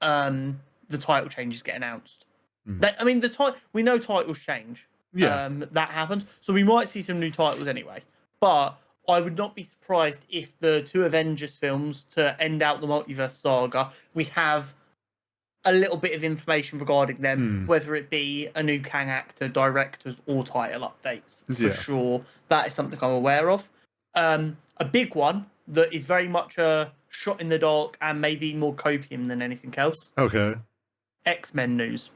the title changes get announced. I mean, we know titles change. Yeah. That happens. So we might see some new titles anyway. But I would not be surprised if the 2 Avengers films, to end out the multiverse saga, we have a little bit of information regarding them, whether it be a new Kang actor, directors, or title updates. For sure. That is something I'm aware of. A big one that is very much a shot in the dark and maybe more copium than anything else. Okay. X-Men news.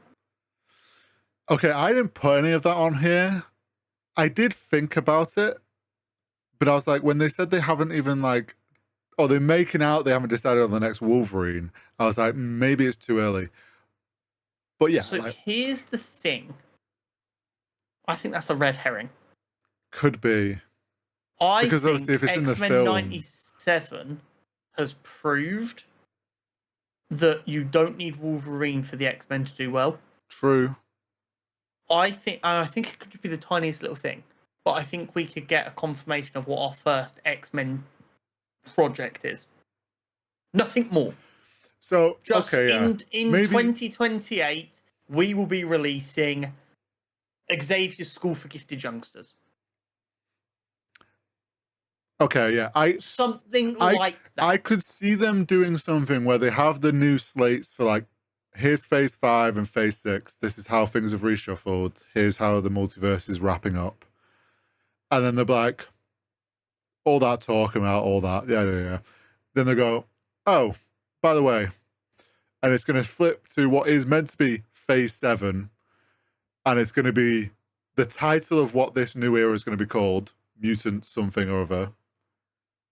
Okay, I didn't put any of that on here. I did think about it, but I was like, when they said they haven't even like, oh, they're making out they haven't decided on the next Wolverine, I was like, maybe it's too early. But yeah. So here's the thing. I think that's a red herring. Could be. Because think obviously if it's in the X-Men film, 97 has proved that you don't need Wolverine for the X-Men to do well. True. I think it could be the tiniest little thing, but I think we could get a confirmation of what our first X-Men project is. Nothing more. So, just okay, yeah. in 2028, we will be releasing Xavier's School for Gifted Youngsters. Okay, yeah. Something like that. I could see them doing something where they have the new slates for like, here's phase 5 and phase 6. This is how things have reshuffled. Here's how the multiverse is wrapping up. And then they're like, all that talk about all that. Yeah. Then they go, oh, by the way, and it's going to flip to what is meant to be phase 7. And it's going to be the title of what this new era is going to be called, Mutant something or other.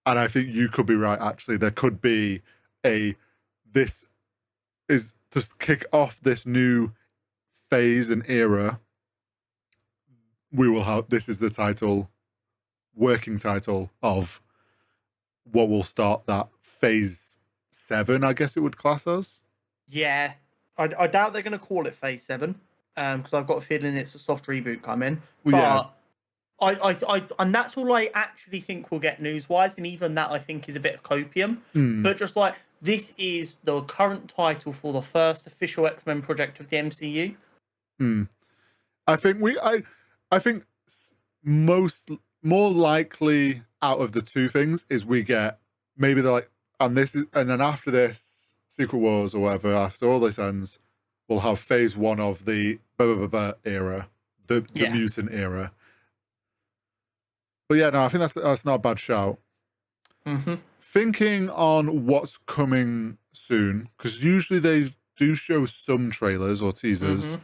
And I think you could be right, actually. There could be this is to kick off this new phase and era. We will have, this is the title, working title of what will start that phase 7, I guess it would class as. Yeah. I doubt they're going to call it phase 7, because I've got a feeling it's a soft reboot coming. But And that's all I actually think we'll get news-wise, and even that I think is a bit of copium. But just like, this is the current title for the first official X-Men project of the MCU. I think more likely out of the two things is we get maybe they're like, and then after this Secret Wars or whatever, after all this ends, we'll have phase 1 of the era, the mutant era. But yeah, no, I think that's not a bad shout. Thinking on what's coming soon, because usually they do show some trailers or teasers,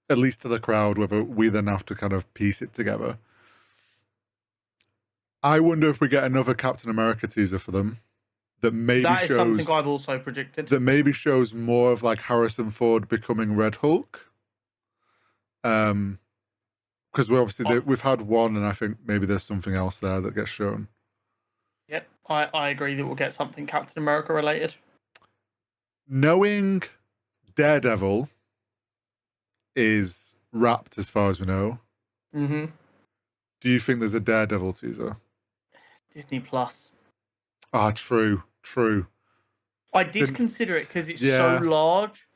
at least to the crowd, whether we then have to kind of piece it together. I wonder if we get another Captain America teaser for them that is something I've also predicted. That maybe shows more of like Harrison Ford becoming Red Hulk. Because we've had one, and I think maybe there's something else there that gets shown. Yep, I agree that we'll get something Captain America related. Knowing Daredevil is wrapped as far as we know. Do you think there's a Daredevil teaser? Disney Plus. True. I did consider it because it's so large,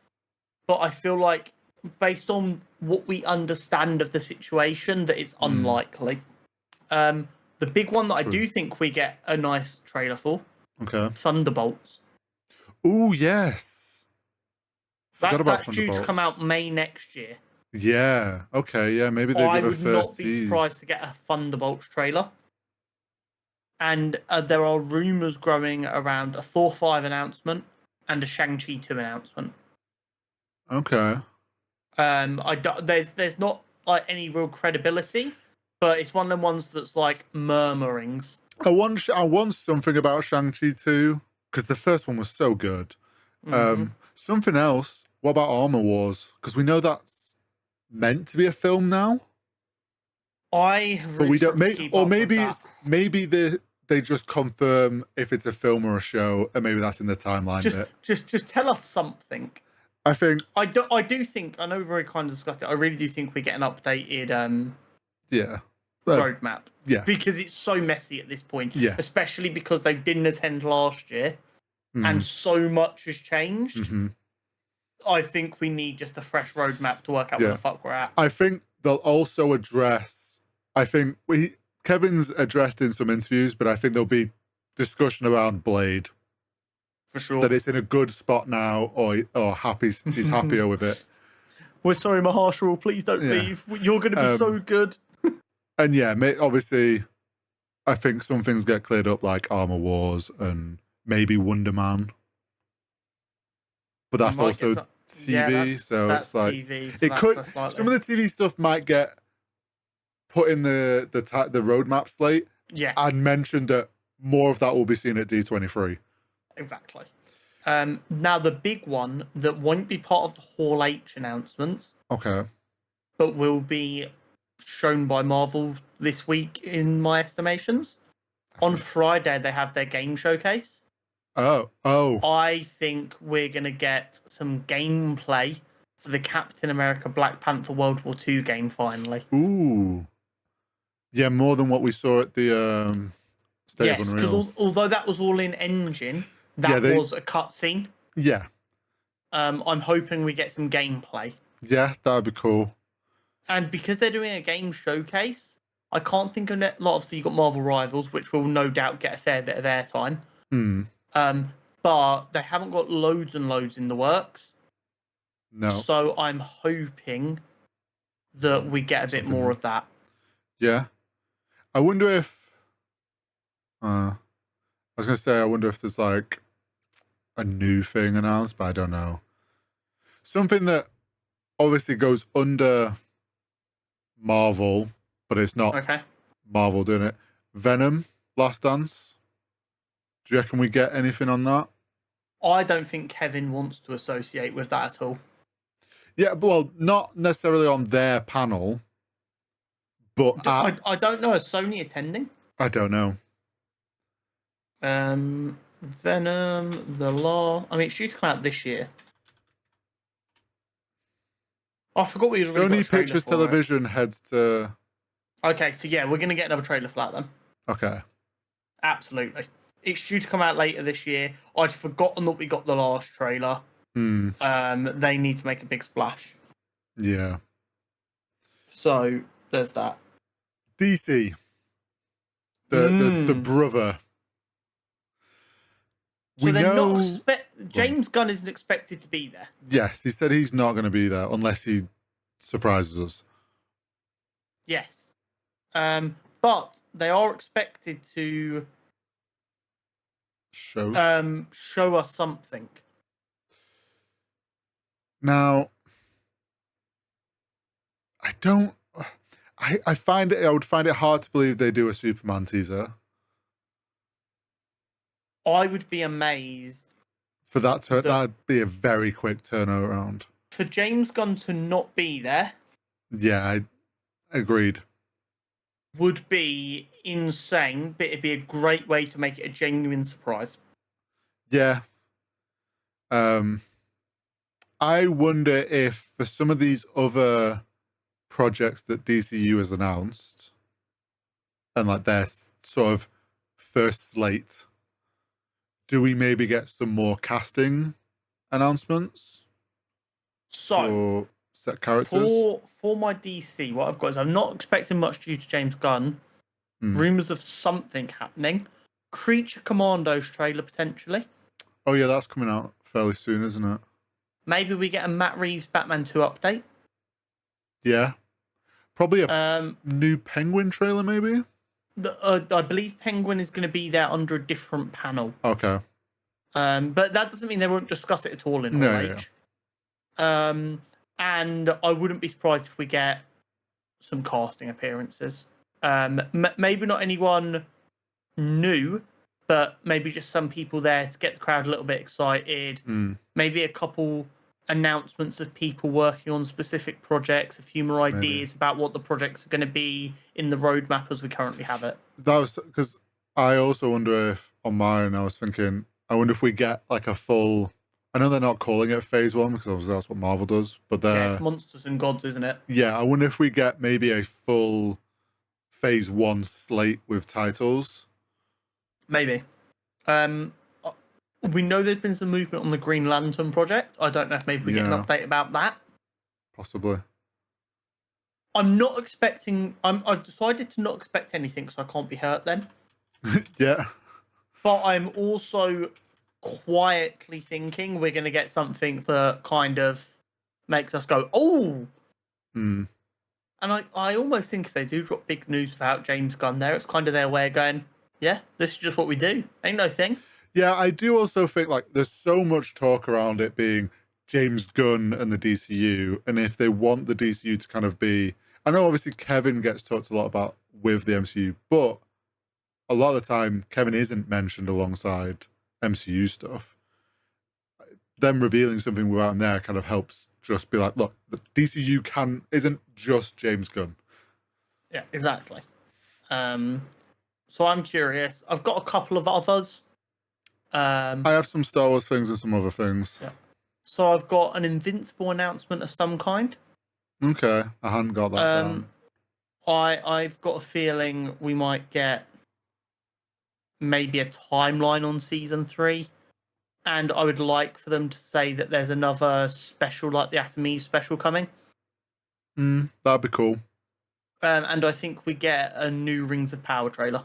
but I feel like based on what we understand of the situation, that it's unlikely. The big one that I do think we get a nice trailer for. Okay. Thunderbolts. Oh yes. That's due to come out May next year. Yeah. Okay. Yeah. Maybe they give a first tease. I would not be surprised to get a Thunderbolts trailer. And there are rumors growing around a Thor 5 announcement and a Shang-Chi 2 announcement. Okay. There's not like any real credibility, but it's one of them ones that's like murmurings. I want something about Shang-Chi 2 because the first one was so good. Something else. What about Armor Wars? Because we know that's meant to be a film now. But we don't. Maybe they just confirm if it's a film or a show, and maybe that's in the timeline bit. Just tell us something. I think I do think, I know we very kind of discussed it. I really do think we get an updated roadmap. Yeah, because it's so messy at this point. Yeah, especially because they didn't attend last year, and so much has changed. I think we need just a fresh roadmap to work out where the fuck we're at. I think they'll also address. I think Kevin's addressed in some interviews, but I think there'll be discussion around Blade. For sure. That it's in a good spot now, or he's happier with it. We're sorry, Mahershala, please don't leave. You're going to be so good. And obviously, I think some things get cleared up, like Armor Wars and maybe Wonder Man. But that's also TV, so it's like TV, so it could. Some of the TV stuff might get put in the roadmap slate. Yeah, and mentioned that more of that will be seen at D23. Exactly. Now the big one that won't be part of the Hall H announcements. Okay. But will be shown by Marvel this week, in my estimations. On Friday, they have their game showcase. Oh. I think we're going to get some gameplay for the Captain America Black Panther World War II game finally. Ooh. Yeah, more than what we saw at the State of Unreal. Because although that was all in engine, that was a cutscene. Yeah. I'm hoping we get some gameplay. Yeah, that'd be cool. And because they're doing a game showcase, I can't think of it. Obviously, you've got Marvel Rivals, which will no doubt get a fair bit of airtime. But they haven't got loads and loads in the works. No. So I'm hoping that we get a bit more of that. Yeah. I wonder if... I was going to say, I wonder if there's like a new thing announced, but I don't know. Something that obviously goes under Marvel, but it's not Marvel doing it. Venom, Last Dance. Do you reckon we get anything on that? I don't think Kevin wants to associate with that at all. Yeah, well, not necessarily on their panel, but I don't know. Is Sony attending? I don't know. Venom, The Law. I mean, it's due to come out this year. I forgot we Sony Pictures Television heads to Okay, so yeah, we're going to get another trailer for that then. Okay. Absolutely. It's due to come out later this year. I'd forgotten that we got the last trailer. They need to make a big splash. Yeah. So there's that. DC. The brother. So they're not James Gunn isn't expected to be there. Yes, he said he's not going to be there unless he surprises us. Yes. But they are expected to show us something. Now, I would find it hard to believe they do a Superman teaser. I would be amazed. For that'd be a very quick turnaround. For James Gunn to not be there. Yeah, I agreed. Would be insane, but it'd be a great way to make it a genuine surprise. Yeah. I wonder if for some of these other projects that DCU has announced, and like their sort of first slate, do we maybe get some more casting announcements? So, set characters? For my DC, what I've got is I'm not expecting much due to James Gunn. Rumours of something happening. Creature Commandos trailer, potentially. Oh, yeah, that's coming out fairly soon, isn't it? Maybe we get a Matt Reeves Batman 2 update. Yeah. Probably a new Penguin trailer, maybe? I believe Penguin is going to be there under a different panel. Okay. But that doesn't mean they won't discuss it at all in Hall H. Yeah. And I wouldn't be surprised if we get some casting appearances. Maybe not anyone new, but maybe just some people there to get the crowd a little bit excited. Maybe a couple announcements of people working on specific projects, a few more ideas about what the projects are going to be in the roadmap as we currently have it. That was because I also wonder if on mine, I was thinking, I wonder if we get like a full. I know they're not calling it Phase 1 because obviously that's what Marvel does, but it's Monsters and Gods, isn't it? Yeah, I wonder if we get maybe a full Phase 1 slate with titles. Maybe. We know there's been some movement on the Green Lantern project. I don't know if maybe we get an update about that. Possibly. I'm not expecting. I've decided to not expect anything, so I can't be hurt then. Yeah. But I'm also quietly thinking we're going to get something that kind of makes us go, oh! And I almost think if they do drop big news without James Gunn there, it's kind of their way of going, yeah, this is just what we do. Ain't no thing. Yeah, I do also think like there's so much talk around it being James Gunn and the DCU, and if they want the DCU to kind of be, I know obviously Kevin gets talked a lot about with the MCU, but a lot of the time Kevin isn't mentioned alongside MCU stuff. Them revealing something without him there kind of helps just be like, look, the DCU isn't just James Gunn. Yeah, exactly. So I'm curious. I've got a couple of others. I have some Star Wars things and some other things. Yeah. So I've got an Invincible announcement of some kind. Okay, I hadn't got that down. I've got a feeling we might get maybe a timeline on season 3, and I would like for them to say that there's another special like the Atom Eve special coming. That'd be cool. And I think we get a new Rings of Power trailer.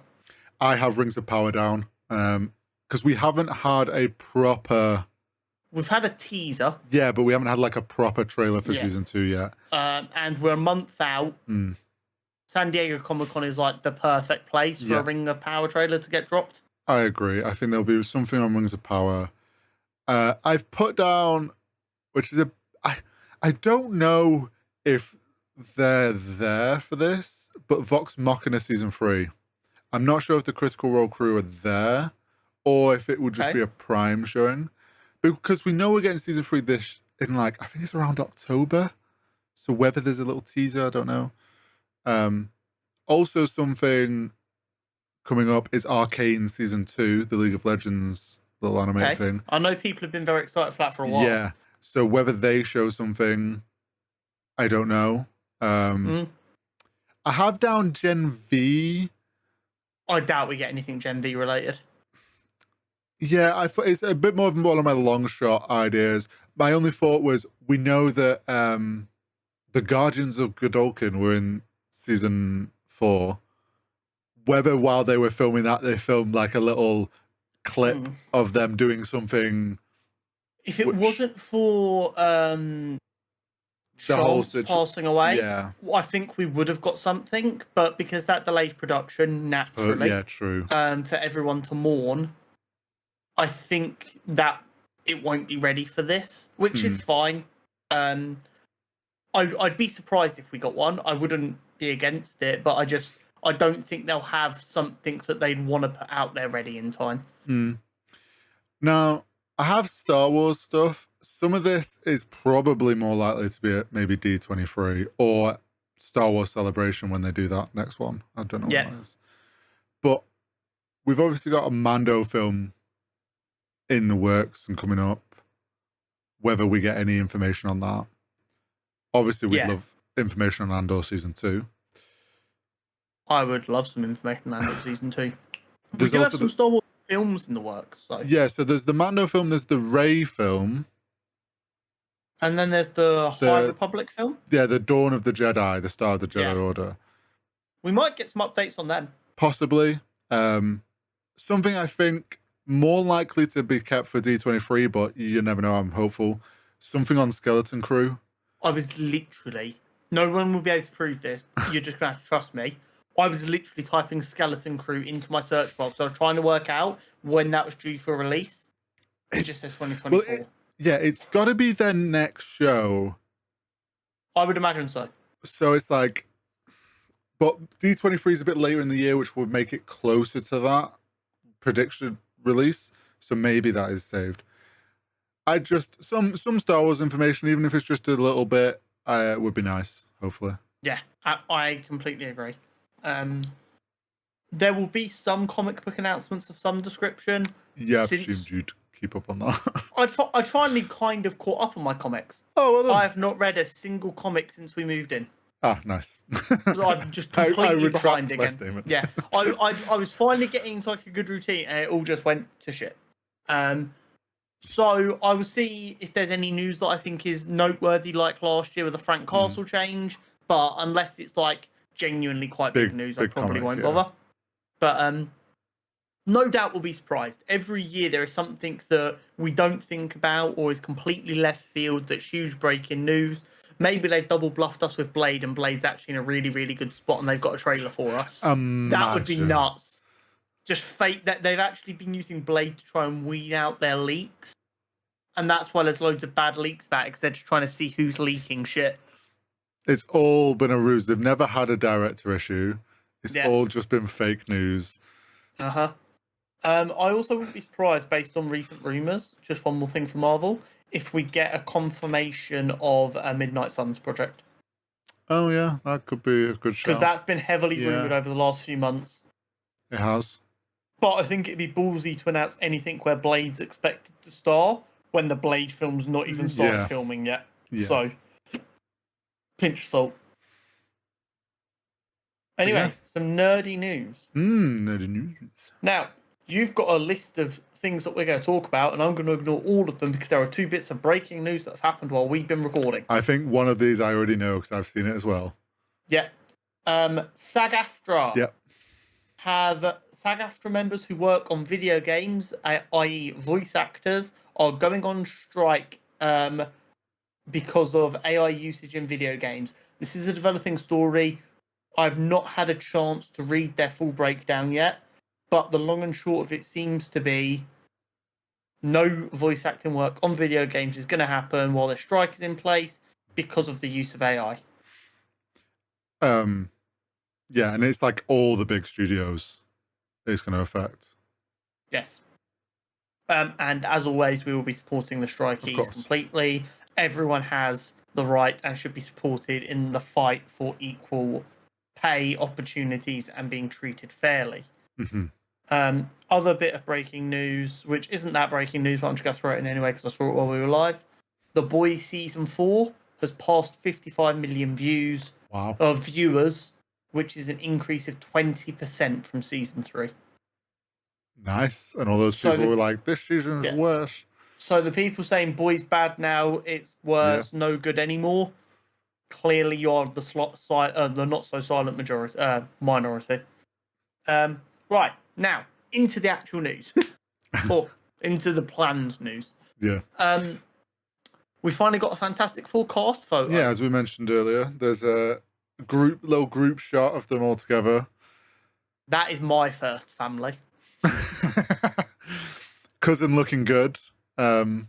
I have Rings of Power down. Because we haven't had a proper. We've had a teaser. Yeah, but we haven't had like a proper trailer for season 2 yet. And we're a month out. San Diego Comic-Con is like the perfect place for a Ring of Power trailer to get dropped. I agree. I think there'll be something on Rings of Power. I've put down, which is I don't know if they're there for this, but Vox Machina season 3. I'm not sure if the Critical Role crew are there, or if it would just be a Prime showing, because we know we're getting season 3 in like, I think it's around October. So whether there's a little teaser, I don't know. Also something coming up is Arcane season 2, the League of Legends little anime thing. I know people have been very excited for that for a while. Yeah. So whether they show something, I don't know. I have down Gen V. I doubt we get anything Gen V related. Yeah, it's a bit more of one of my long shot ideas. My only thought was we know that the Guardians of Godolkin were in season 4. Whether while they were filming that, they filmed like a little clip of them doing something. If it wasn't for Charles passing away, I think we would have got something. But because that delayed production naturally, true. For everyone to mourn, I think that it won't be ready for this, which is fine. I'd be surprised if we got one. I wouldn't be against it, but I don't think they'll have something that they'd want to put out there ready in time. Now, I have Star Wars stuff. Some of this is probably more likely to be at maybe D23 or Star Wars Celebration when they do that next one. I don't know what that is. But we've obviously got a Mando film in the works and coming up. Whether we get any information on that. Obviously, we'd love information on Andor Season 2. I would love some information on Andor Season 2. We do have some Star Wars films in the works. So. Yeah, so there's the Mando film, there's the Rey film. And then there's the High Republic film? Yeah, the Dawn of the Jedi, the Star of the Jedi Order. We might get some updates on them. Possibly. Something I think more likely to be kept for D23, but you never know, I'm hopeful. Something on Skeleton Crew. I was literally... No one will be able to prove this. You're just going to have to trust me. I was literally typing Skeleton Crew into my search box. I was trying to work out when that was due for release. It just says 2024. Well, it's got to be their next show. I would imagine so. So it's like... But D23 is a bit later in the year, which would make it closer to that prediction release. So maybe that is saved. I just... Some Star Wars information, even if it's just a little bit, would be nice, hopefully. Yeah, I completely agree. There will be some comic book announcements of some description. Yeah, I've assumed you'd keep up on that. I'd finally kind of caught up on my comics. Oh, well done. I have not read a single comic since we moved in. Ah, nice. I'm just completely behind again. Statement. Yeah, I was finally getting into like a good routine, and it all just went to shit. So I will see if there's any news that I think is noteworthy, like last year with the Frank Castle change. But unless it's like genuinely quite big news, I probably won't bother. But no doubt we'll be surprised. Every year there is something that we don't think about or is completely left field that's huge breaking news. Maybe they've double bluffed us with Blade and Blade's actually in a really, really good spot and they've got a trailer for us. That would be nuts. Just fake that they've actually been using Blade to try and weed out their leaks. And that's why there's loads of bad leaks back, because they're just trying to see who's leaking shit. It's all been a ruse. They've never had a director issue. It's all just been fake news. I also wouldn't be surprised, based on recent rumours, just one more thing for Marvel, if we get a confirmation of a Midnight Suns project. Oh, yeah, that could be a good show. Because that's been heavily rumoured over the last few months. It has. But I think it'd be ballsy to announce anything where Blade's expected to star when the Blade film's not even started filming yet. Yeah. So, pinch salt. Anyway, some nerdy news. Nerdy news. Now, you've got a list of things that we're going to talk about, and I'm going to ignore all of them because there are 2 bits of breaking news that have happened while we've been recording. I think one of these I already know because I've seen it as well. Yeah. SAG-AFTRA have SAG-AFTRA members who work on video games, i.e. voice actors, are going on strike because of AI usage in video games. This is a developing story. I've not had a chance to read their full breakdown yet, but the long and short of it seems to be no voice acting work on video games is going to happen while the strike is in place because of the use of AI. Yeah, and it's like all the big studios it's going to affect. Yes. And as always, we will be supporting the strikees completely. Everyone has the right and should be supported in the fight for equal pay, opportunities, and being treated fairly. Other bit of breaking news, which isn't that breaking news, but I'm just going to throw it in anyway because I saw it while we were live. The Boys Season 4 has passed 55 million views of viewers which is an increase of 20% from season 3. Nice. And all those people were like, this season is worse. So the people saying Boy's bad now, it's worse, no good anymore. Clearly, you're the not so silent minority. Right now into the actual news, or into the planned news. Yeah. We finally got a Fantastic Four cast photo. Yeah, as we mentioned earlier, there's a little group shot of them all together. That is my first family. Cousin looking good. Yeah.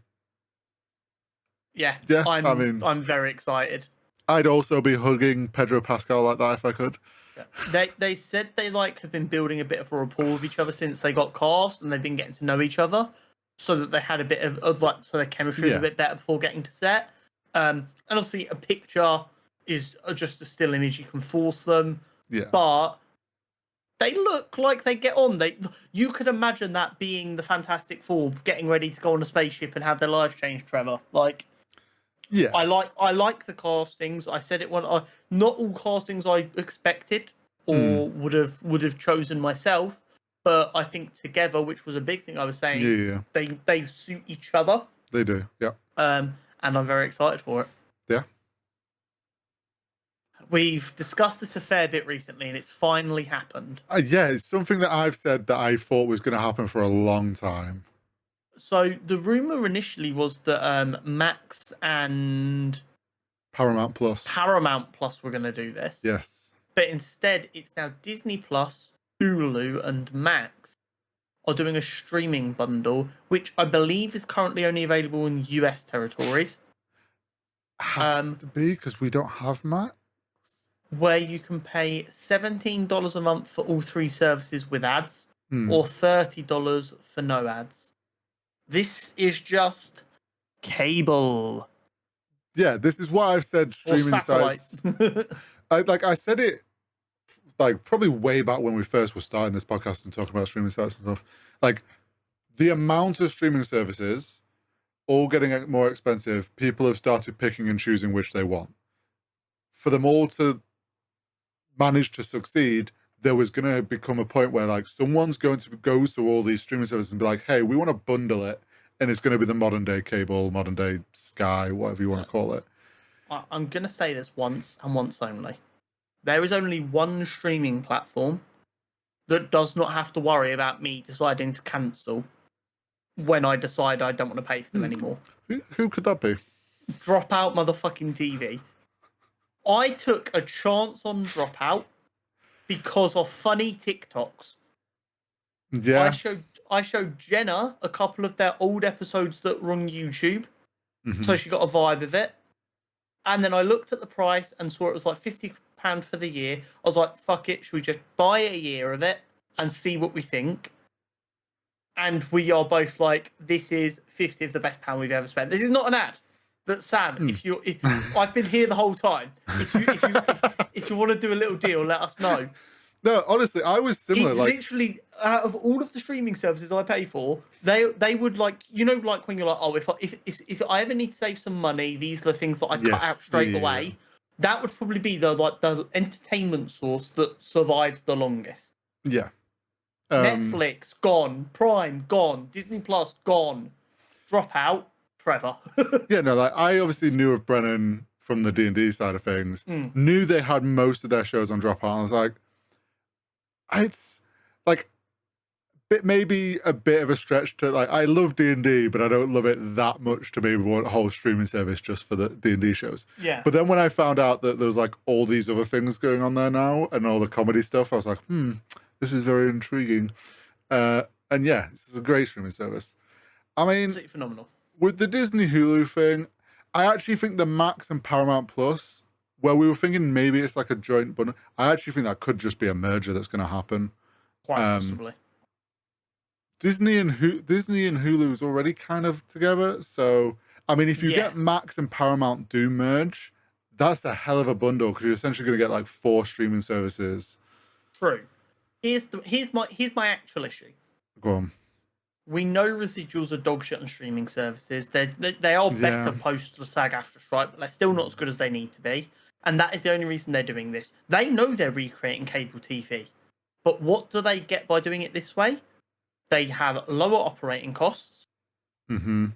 I'm very excited. I'd also be hugging Pedro Pascal like that if I could. Yeah. They said they have been building a bit of a rapport with each other since they got cast, and they've been getting to know each other, so that they had a bit of so their chemistry was a bit better before getting to set. And obviously, a picture is just a still image; you can force them. Yeah. But they look like they get on. You could imagine that being the Fantastic Four getting ready to go on a spaceship and have their lives changed, Trevor. Yeah, I like the castings. I said it when not all castings I expected or would have chosen myself, but I think together, which was a big thing I was saying, they suit each other. They do, yeah. And I'm very excited for it. Yeah. We've discussed this a fair bit recently, and it's finally happened. Yeah, it's something that I've said that I thought was going to happen for a long time. So the rumor initially was that Max and Paramount Plus were going to do this. Yes. But instead, it's now Disney Plus, Hulu, and Max are doing a streaming bundle, which I believe is currently only available in US territories. Has to be, because we don't have Max. Where you can pay $17 a month for all 3 services with ads, or $30 for no ads. This is just cable. Yeah, this is what I've said. Streaming sites. I said it probably way back when we first were starting this podcast and talking about streaming sites and stuff. The amount of streaming services all getting more expensive, people have started picking and choosing which they want. For them all to manage to succeed, there was going to become a point where someone's going to go to all these streaming services and be like, hey, we want to bundle it, and it's going to be the modern day cable, modern day Sky, whatever you want to call it. I'm going to say this once and once only. There is only one streaming platform that does not have to worry about me deciding to cancel when I decide I don't want to pay for them anymore. Who could that be? Dropout motherfucking TV. I took a chance on Dropout because of funny TikToks. Yeah. I showed Jenna a couple of their old episodes that were on YouTube, so she got a vibe of it. And then I looked at the price and saw it was like £50 for the year. I was like, fuck it, should we just buy a year of it and see what we think? And we are both like, this is 50 of the best pound we've ever spent. This is not an ad. But Sam, if I've been here the whole time. If you want to do a little deal, let us know. No, honestly, I was similar. It's literally out of all of the streaming services I pay for, they would when you're like, oh, if I ever need to save some money, these are the things that I cut out straight away. That would probably be the entertainment source that survives the longest. Yeah. Netflix gone, Prime gone, Disney Plus gone, Dropout. Trevor. Yeah, no, I obviously knew of Brennan from the D&D side of things. Knew they had most of their shows on Dropout. And I was like, it's maybe a bit of a stretch to I love D&D, but I don't love it that much to maybe want a whole streaming service just for the D&D shows. Yeah. But then when I found out that there was all these other things going on there now and all the comedy stuff, I was like, this is very intriguing. And yeah, this is a great streaming service. I mean, absolutely phenomenal. With the Disney Hulu thing, I actually think the Max and Paramount Plus, where we were thinking maybe it's like a joint bundle, I actually think that could just be a merger that's going to happen. Quite possibly. Disney and Hulu is already kind of together, so I mean, if you get Max and Paramount do merge, that's a hell of a bundle because you're essentially going to get 4 streaming services. True. Here's my actual issue. Go on. We know residuals are dog shit on streaming services. They are better post the SAG-AFTRA strike, but they're still not as good as they need to be. And that is the only reason they're doing this. They know they're recreating cable TV. But what do they get by doing it this way? They have lower operating costs. Mm-hmm.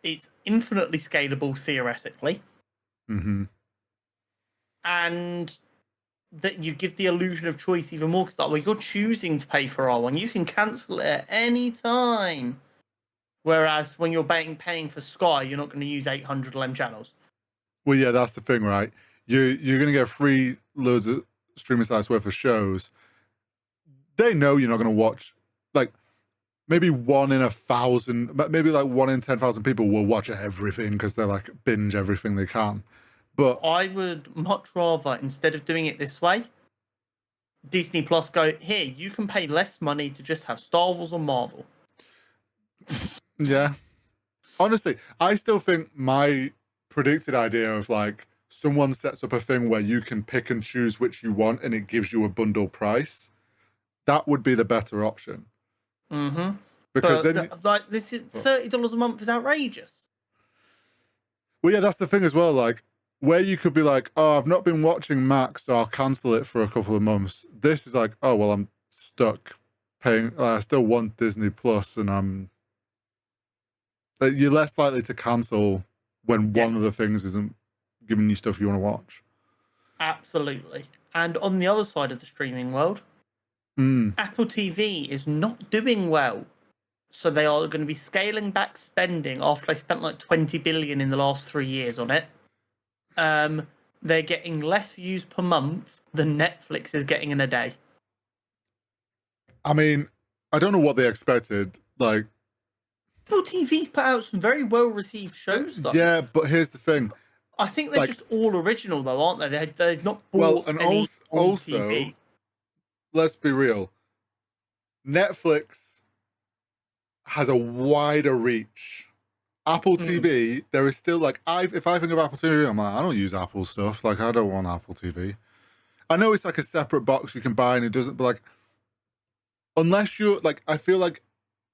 It's infinitely scalable theoretically. Mm-hmm. And that you give the illusion of choice even more, because well, you're choosing to pay for R1, you can cancel it at any time. Whereas when you're paying for Sky, you're not going to use 800 LM channels. Well, yeah, that's the thing, right? You're going to get free loads of streaming sites worth of shows. They know you're not going to watch, like, maybe 1 in 1,000, maybe like 1 in 10,000 people will watch everything because they're like binge everything they can. But I would much rather, instead of doing it this way, Disney Plus go, here, you can pay less money to just have Star Wars or Marvel. Yeah. Honestly, I still think my predicted idea of like someone sets up a thing where you can pick and choose which you want and it gives you a bundle price, that would be the better option. Mm-hmm. Because then like this is $30 a month is outrageous. Well, yeah, that's the thing as well. Like, where you could be like, oh, I've not been watching Max, so I'll cancel it for a couple of months. This is like, oh, well, I'm stuck paying. I still want Disney Plus, and you're less likely to cancel when one of the things isn't giving you stuff you want to watch. Absolutely. And on the other side of the streaming world, Apple TV is not doing well. So they are going to be scaling back spending after they spent like 20 billion in the last 3 years on it. They're getting less views per month than Netflix is getting in a day. I mean, I don't know what they expected. Like, Apple TV's put out some very well received shows, though. Yeah, but here's the thing. I think they're just all original, though, aren't they? They've not bought any also, TV. Let's be real. Netflix has a wider reach. Apple TV, there is still like, if I think of Apple TV, I'm like, I don't use Apple stuff. Like, I don't want Apple TV. I know it's like a separate box you can buy and it doesn't, but like, unless you're like, I feel like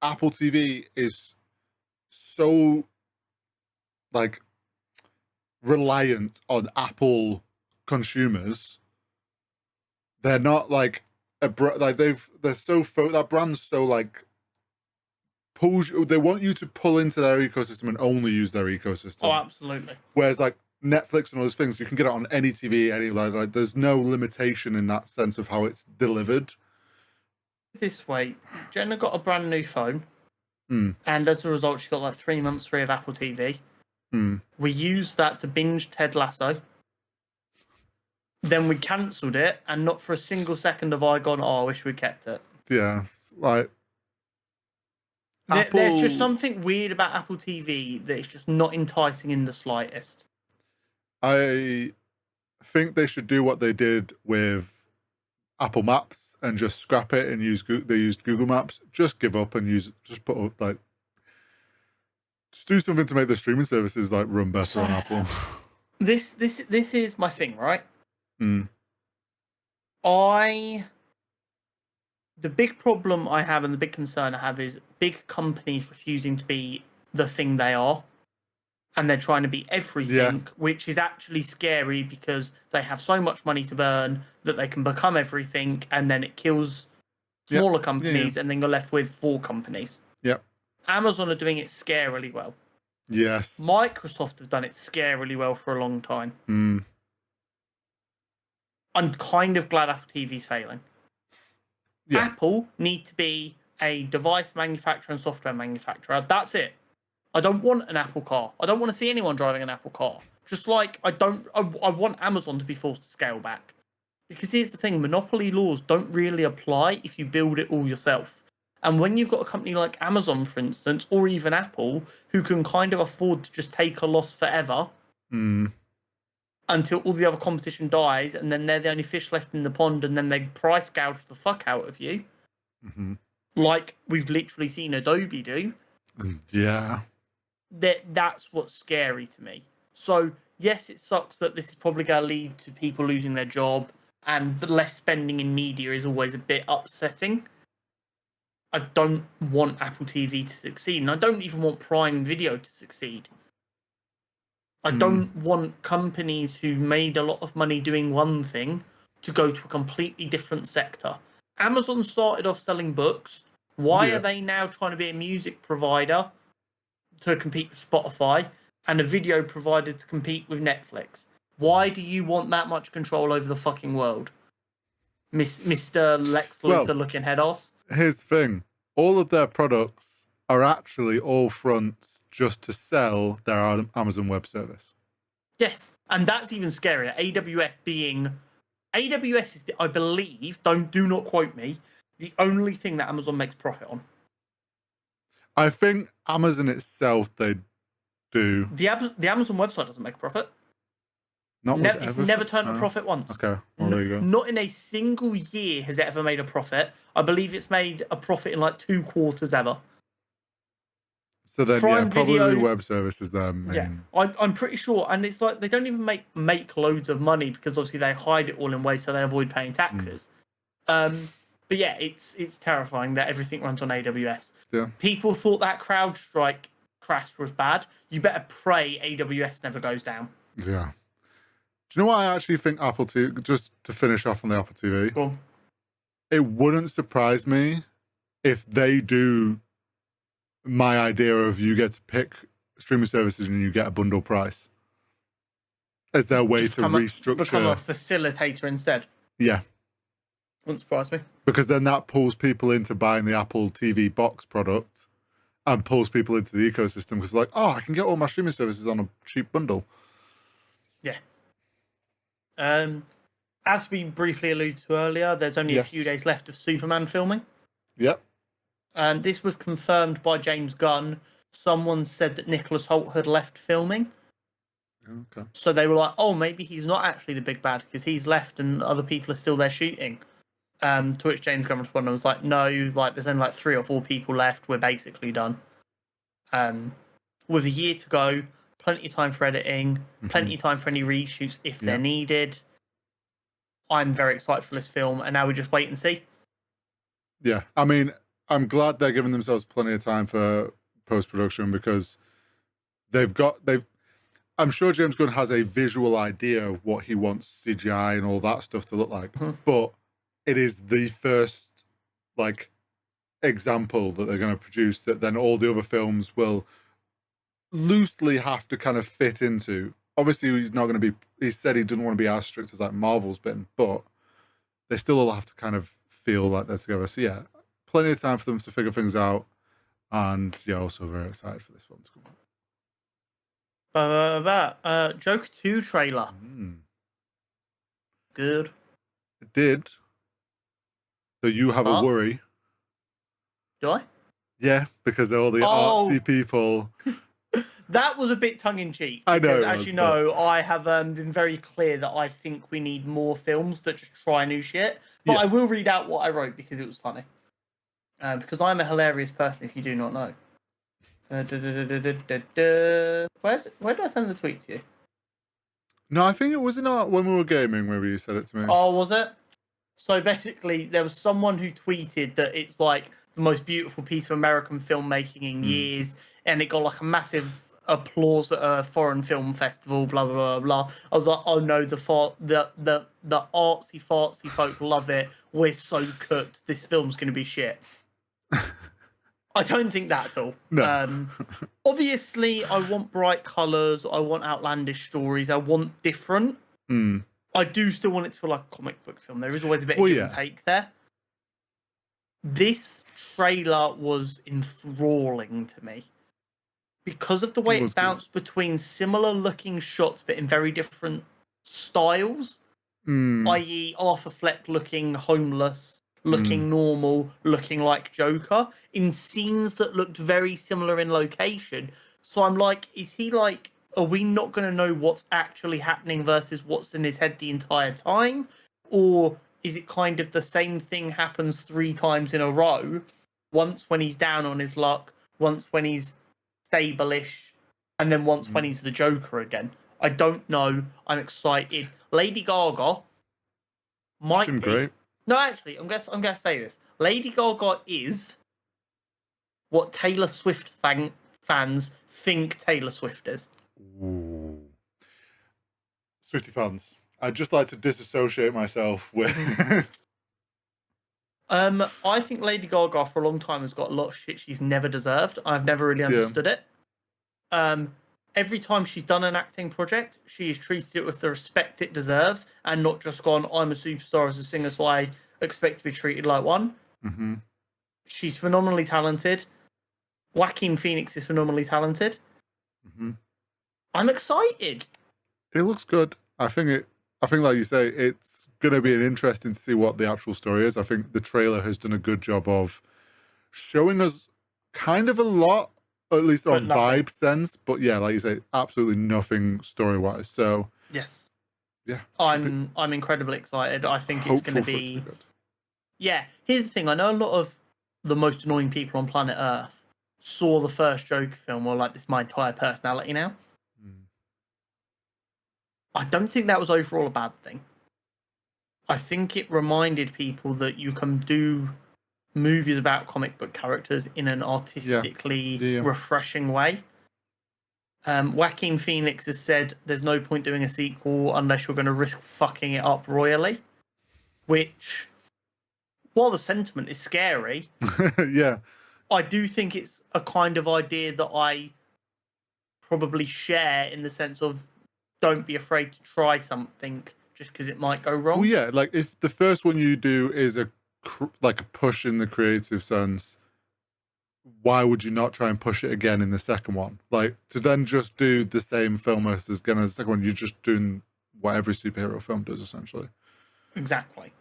Apple TV is so like reliant on Apple consumers. They're not like they're so that brand's so like they want you to pull into their ecosystem and only use their ecosystem. Oh, absolutely. Whereas like Netflix and all those things, you can get it on any TV, any like there's no limitation in that sense of how it's delivered. This way, Jenna got a brand new phone, and as a result, she got like 3 months free of Apple TV. We used that to binge Ted Lasso. Then we cancelled it, and not for a single second have I gone, oh, I wish we kept it. Yeah, like there's just something weird about Apple TV that is just not enticing in the slightest. I think they should do what they did with Apple Maps and just scrap it and they used Google Maps. just give up and just do something to make the streaming services like run better on Apple. This is my thing, right? The big problem I have and the big concern I have is big companies refusing to be the thing they are. And they're trying to be everything, which is actually scary because they have so much money to burn that they can become everything, and then it kills smaller companies, and then you're left with 4 companies. Yep. Amazon are doing it scarily well. Yes. Microsoft have done it scarily well for a long time. I'm kind of glad Apple TV's failing. Yeah. Apple need to be a device manufacturer and software manufacturer. That's it. I don't want an Apple car. I don't want to see anyone driving an Apple car. Just like I want Amazon to be forced to scale back. Because here's the thing, monopoly laws don't really apply if you build it all yourself. And when you've got a company like Amazon, for instance, or even Apple, who can kind of afford to just take a loss forever until all the other competition dies, and then they're the only fish left in the pond, and then they price gouge the fuck out of you, like we've literally seen Adobe do. Yeah. That's what's scary to me. So, yes, it sucks that this is probably going to lead to people losing their job, and the less spending in media is always a bit upsetting. I don't want Apple TV to succeed, and I don't even want Prime Video to succeed. I don't want companies who made a lot of money doing one thing to go to a completely different sector. Amazon started off selling books. Why are they now trying to be a music provider to compete with Spotify and a video provider to compete with Netflix? Why do you want that much control over the fucking world? Mr. Lex Luthor looking head ass. Here's the thing. All of their products are actually all fronts just to sell their Amazon Web Service. Yes, and that's even scarier. AWS is, I believe, do not quote me, the only thing that Amazon makes profit on. I think Amazon itself, they do. The Amazon website doesn't make a profit. It's never turned a profit once. Okay, well, there you go. Not in a single year has it ever made a profit. I believe it's made a profit in like 2 quarters ever. So then, probably web services there. Yeah, I'm pretty sure, and it's like they don't even make loads of money because obviously they hide it all in ways so they avoid paying taxes. But yeah, it's terrifying that everything runs on AWS. Yeah. People thought that CrowdStrike crash was bad. You better pray AWS never goes down. Yeah. Do you know what I actually think Apple TV, just to finish off on the Apple TV? Go on. It wouldn't surprise me if they do my idea of you get to pick streaming services and you get a bundle price as their way to restructure. Become a facilitator instead. Yeah. Wouldn't surprise me. Because then that pulls people into buying the Apple TV box product and pulls people into the ecosystem because like, oh, I can get all my streaming services on a cheap bundle. Yeah. As we briefly alluded to earlier, there's only a few days left of Superman filming. Yep. This was confirmed by James Gunn. Someone said that Nicholas Hoult had left filming. Okay. So they were like, oh, maybe he's not actually the big bad because he's left and other people are still there shooting. To which James Gunn responded and was like, no, like there's only like 3 or 4 people left. We're basically done. With a year to go, plenty of time for editing, plenty of time for any reshoots if they're needed. I'm very excited for this film, and now we just wait and see. Yeah, I mean, I'm glad they're giving themselves plenty of time for post-production because I'm sure James Gunn has a visual idea of what he wants CGI and all that stuff to look like, but it is the first example that they're going to produce that then all the other films will loosely have to kind of fit into. Obviously, he's not going to be. He said he didn't want to be as strict as like Marvel's been, but they still all have to kind of feel like they're together. So yeah, plenty of time for them to figure things out, and yeah, also very excited for this film to come out. Joker 2 trailer. Good. It did. So you have a worry. Do I? Yeah, because they're all the artsy people. That was a bit tongue-in-cheek. I know. As you know, I have been very clear that I think we need more films that just try new shit. But I will read out what I wrote because it was funny. Because I'm a hilarious person, if you do not know. Where did I send the tweet to you? No, I think it was when we were gaming, maybe you said it to me. Oh, was it? So basically, there was someone who tweeted that it's like the most beautiful piece of American filmmaking in years, and it got like a massive applause at a foreign film festival, blah blah blah blah. I was like, oh no, the artsy fartsy folk love it. We're so cooked. This film's going to be shit. I don't think that at all. No. Obviously, I want bright colours. I want outlandish stories. I want different. I do still want it to feel like a comic book film. There is always a bit of give and take there. This trailer was enthralling to me because of the way it bounced between similar looking shots but in very different styles, i.e. Arthur Fleck looking homeless, looking normal, looking like Joker, in scenes that looked very similar in location. So I'm like, is he like, are we not going to know what's actually happening versus what's in his head the entire time? Or is it kind of the same thing happens 3 times in a row? Once when he's down on his luck, once when he's stable-ish, and then once when he's the Joker again. I don't know. I'm excited. Lady Gaga might be... Great. No, actually, I'm gonna say this. Lady Gaga is what Taylor Swift fans think Taylor Swift is. Ooh. Swiftie fans. I'd just like to disassociate myself with. I think Lady Gaga for a long time has got a lot of shit she's never deserved. I've never really understood it. Every time she's done an acting project, she has treated it with the respect it deserves and not just gone, I'm a superstar as a singer, so I expect to be treated like one. Mm-hmm. She's phenomenally talented. Joaquin Phoenix is phenomenally talented. Mm-hmm. I'm excited. It looks good. I think, like you say, it's going to be interesting to see what the actual story is. I think the trailer has done a good job of showing us kind of a lot, at least on vibe sense. But yeah, like you say, absolutely nothing story-wise. So yes, yeah, I'm incredibly excited. I think it's going to be good. Yeah, here's the thing. I know a lot of the most annoying people on planet Earth saw the first Joker film or like, this is my entire personality now. I don't think that was overall a bad thing. I think it reminded people that you can do movies about comic book characters in an artistically refreshing way. Joaquin Phoenix has said there's no point doing a sequel unless you're going to risk fucking it up royally, which, while the sentiment is scary, yeah, I do think it's a kind of idea that I probably share, in the sense of, don't be afraid to try something just because it might go wrong. Well, yeah, like if the first one you do is a push in the creative sense, why would you not try and push it again in the second one? Like, to then just do the same film as again as the second one, you're just doing what every superhero film does, essentially. Exactly.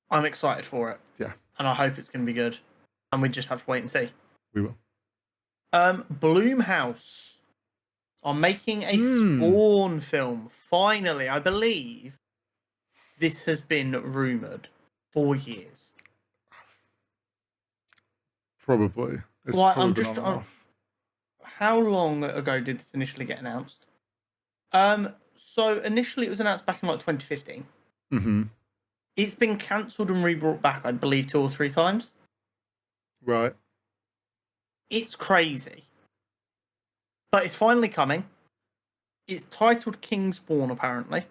I'm excited for it. Yeah. And I hope it's going to be good. And we just have to wait and see. We will. Blumhouse are making a Spawn film. Finally, I believe this has been rumoured for years. Probably. It's probably been on and off. How long ago did this initially get announced? So initially it was announced back in like 2015. Mm-hmm. It's been cancelled and re-brought back, I believe, 2 or 3 times. Right. It's crazy. But it's finally coming. It's titled Kingspawn, apparently.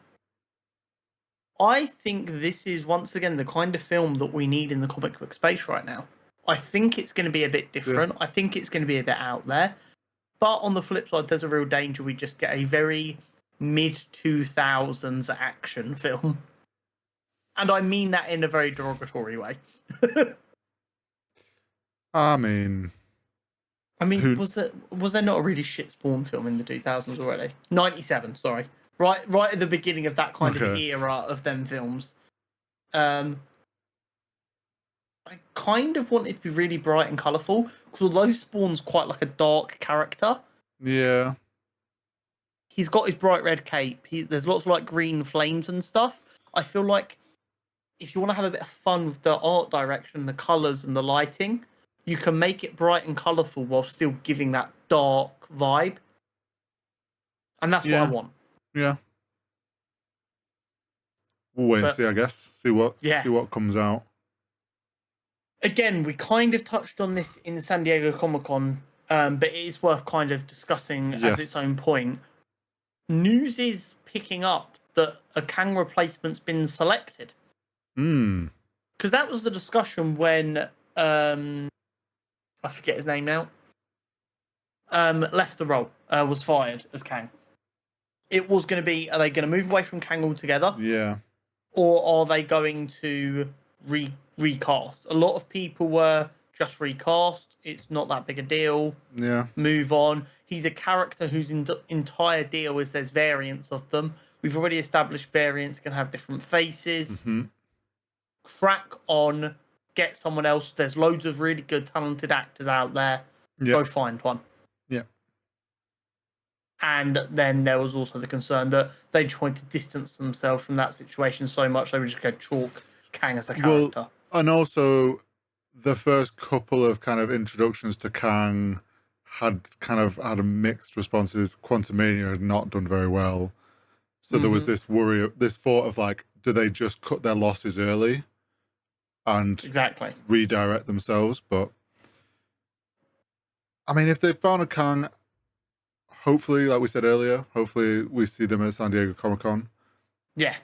I think this is, once again, the kind of film that we need in the comic book space right now. I think it's going to be a bit different. Yeah. I think it's going to be a bit out there. But on the flip side, there's a real danger we just get a very mid-2000s action film. And I mean that in a very derogatory way. I mean, was there not a really shit Spawn film in the 2000s already? 97, sorry. Right at the beginning of that kind of era of them films. I kind of want it to be really bright and colourful, because although Spawn's quite like a dark character, yeah, he's got his bright red cape. There's lots of like green flames and stuff. I feel like if you want to have a bit of fun with the art direction, the colours and the lighting, you can make it bright and colourful while still giving that dark vibe. And that's what I want. Yeah. We'll wait and see, I guess. See what comes out. Again, we kind of touched on this in the San Diego Comic-Con, but it is worth kind of discussing as its own point. News is picking up that a Kang replacement's been selected. Because that was the discussion when I forget his name now. Left the role, was fired as Kang. It was going to be, are they going to move away from Kang altogether? Yeah. Or are they going to recast? A lot of people were just recast. It's not that big a deal. Yeah. Move on. He's a character whose entire deal is there's variants of them. We've already established variants can have different faces. Mm-hmm. Crack on. Get someone else. There's loads of really good, talented actors out there. Yep. Go find one. Yeah. And then there was also the concern that they just wanted to distance themselves from that situation so much they would just go chalk Kang as a character. Well, and also the first couple of kind of introductions to Kang had a mixed responses. Quantumania had not done very well. So there was this worry, this thought of like, do they just cut their losses early and redirect themselves? But I mean, if they found a Kang, hopefully, like we said earlier, hopefully we see them at San Diego Comic-Con. Yeah.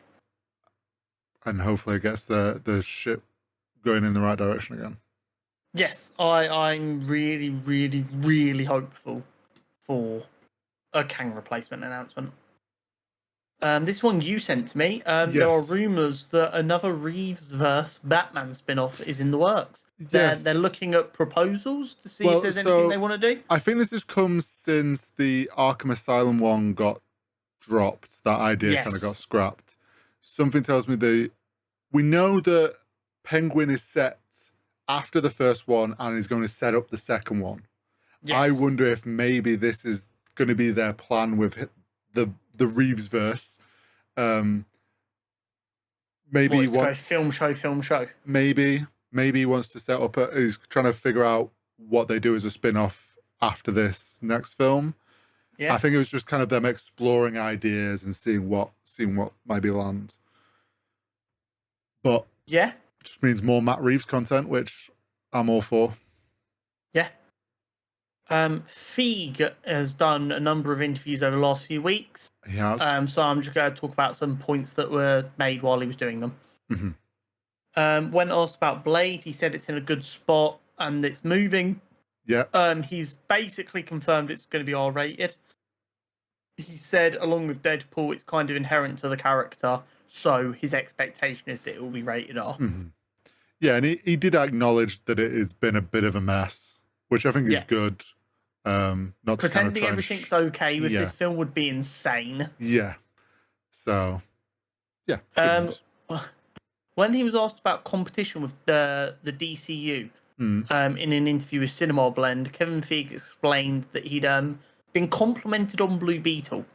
And hopefully it gets the ship going in the right direction again. Yes, I'm really, really, really hopeful for a Kang replacement announcement. This one you sent to me. Yes. There are rumours that another Reeves-verse Batman spin-off is in the works. Yes. They're looking at proposals to see if there's anything they want to do. I think this has come since the Arkham Asylum one got dropped. That idea kind of got scrapped. Something tells me we know that Penguin is set after the first one and is going to set up the second one. Yes. I wonder if maybe this is going to be their plan with the Reeves-verse. Maybe film show. Maybe he wants to set up he's trying to figure out what they do as a spin-off after this next film. Yeah. I think it was just kind of them exploring ideas and seeing what maybe lands. But yeah, just means more Matt Reeves content, which I'm all for. Yeah. Feig has done a number of interviews over the last few weeks. He has. So I'm just going to talk about some points that were made while he was doing them. Mm-hmm. When asked about Blade, he said it's in a good spot and it's moving. Yeah. He's basically confirmed it's going to be R-rated. He said, along with Deadpool, it's kind of inherent to the character, so his expectation is that it will be rated R. Mm-hmm. Yeah, and he did acknowledge that it has been a bit of a mess, which I think is good. Not pretending everything's okay with this film would be insane. Yeah. So, yeah. When he was asked about competition with the DCU in an interview with Cinema Blend, Kevin Feige explained that he'd been complimented on Blue Beetle,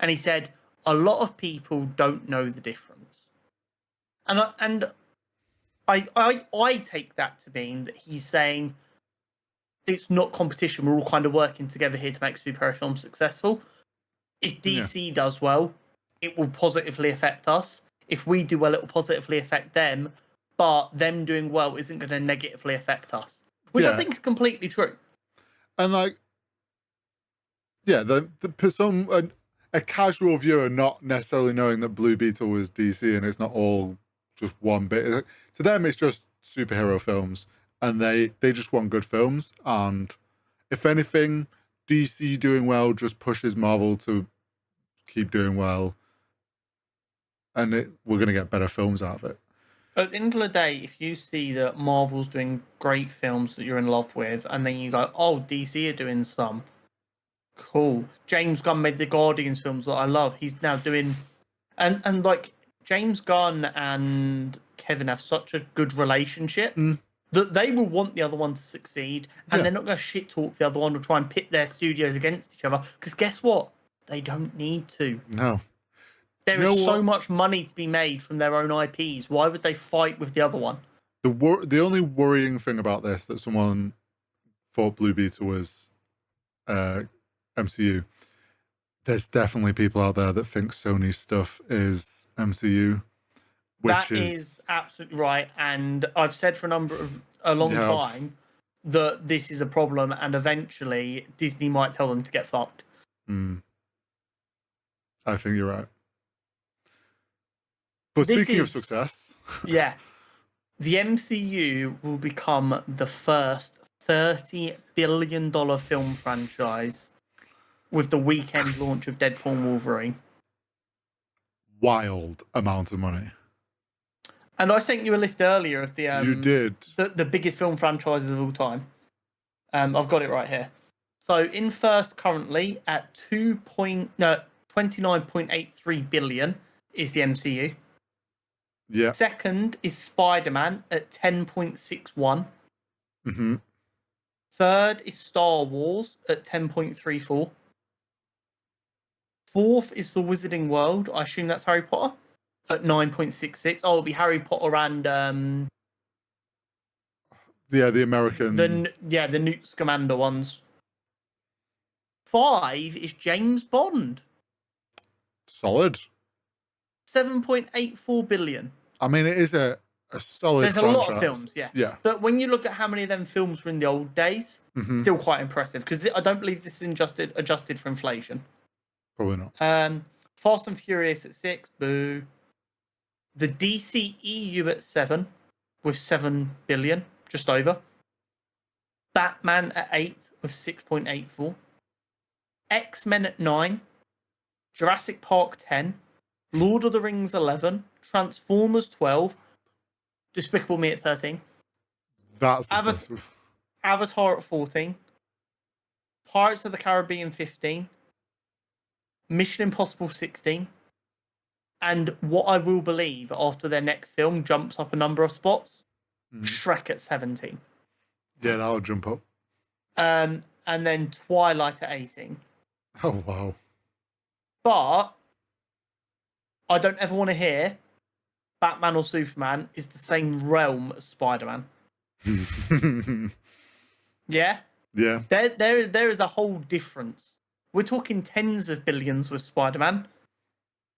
and he said a lot of people don't know the difference, and I take that to mean that he's saying it's not competition. We're all kind of working together here to make superhero films successful. If DC does well, it will positively affect us. If we do well, it will positively affect them. But them doing well isn't going to negatively affect us, which I think is completely true. And a casual viewer not necessarily knowing that Blue Beetle was DC and it's not all just one bit. To them, it's just superhero films. And they just want good films. And if anything, DC doing well just pushes Marvel to keep doing well. And we're going to get better films out of it. At the end of the day, if you see that Marvel's doing great films that you're in love with, and then you go, oh, DC are doing some. Cool. James Gunn made the Guardians films that I love. He's now doing... And James Gunn and Kevin have such a good relationship... that they will want the other one to succeed, and they're not going to shit talk the other one or try and pit their studios against each other. Because guess what? They don't need to. No. There is so much money to be made from their own IPs. Why would they fight with the other one? The only worrying thing about this that someone thought Blue Beetle was MCU. There's definitely people out there that think Sony's stuff is MCU. That is absolutely right, and I've said for a long time that this is a problem, and eventually Disney might tell them to get fucked. I think you're right. But speaking of success... the MCU will become the first $30 billion film franchise with the weekend launch of Deadpool Wolverine. Wild amount of money. And I sent you a list earlier of the you did the biggest film franchises of all time. I've got it right here. So in first currently at 29.83 billion is the MCU. Yeah. Second is Spider-Man at 10.61. Mm-hmm. Third is Star Wars at 10.34. Fourth is The Wizarding World. I assume that's Harry Potter. At 9.66. Oh, it'll be Harry Potter and the American the Newt Scamander ones. 5 is James Bond. Solid. 7.84 billion. I mean, it is a a solid There's a franchise. lot of films, yeah. Yeah. But when you look at how many of them films were in the old days, still quite impressive. Because I don't believe this is adjusted for inflation. Probably not. Fast and Furious at 6, boo. The DCEU at 7, with 7 billion, just over. Batman at 8, with 6.84. X-Men at 9. Jurassic Park 10. Lord of the Rings 11. Transformers 12. Despicable Me at 13. That's impressive. Avatar at 14. Pirates of the Caribbean 15. Mission Impossible 16. And what I will believe after their next film jumps up a number of spots, Shrek at 17. Yeah, that'll jump up. And then Twilight at 18. Oh, wow. But I don't ever want to hear Batman or Superman is the same realm as Spider-Man. Yeah? Yeah. There is a whole difference. We're talking tens of billions with Spider-Man.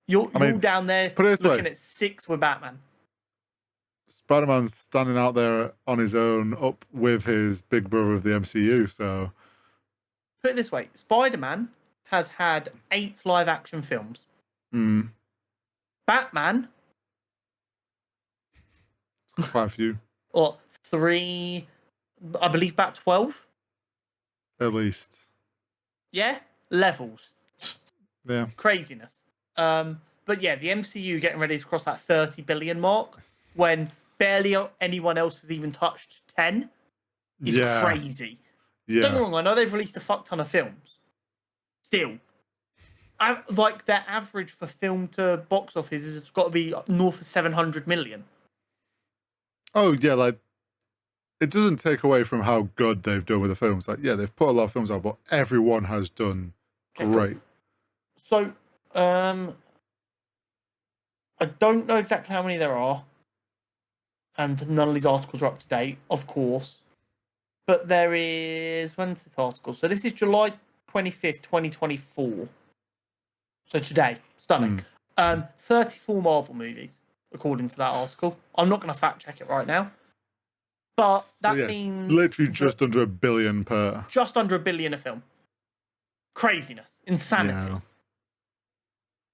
You're down there looking at 6 with Batman. Spider-Man's standing out there on his own, up with his big brother of the MCU, so... Put it this way, Spider-Man has had 8 live-action films. Batman... Quite a few. Or 3... I believe about 12? At least. Yeah? Levels. Yeah. Craziness. But yeah, the MCU getting ready to cross that 30 billion mark when barely anyone else has even touched 10 is crazy. Yeah. Don't get me wrong, I know they've released a fuck ton of films. Still. Like, their average for film to box office has got to be north of 700 million. Oh, yeah, like, it doesn't take away from how good they've done with the films. Like, yeah, they've put a lot of films out, but everyone has done great. Cool. So, I don't know exactly how many there are, and none of these articles are up to date, of course. But there is... When's this article? So this is July 25th, 2024. So today. Stunning. 34 Marvel movies, according to that article. I'm not going to fact check it right now. But that means... Literally just under $1 billion per. Just under $1 billion a film. Craziness. Insanity. Yeah.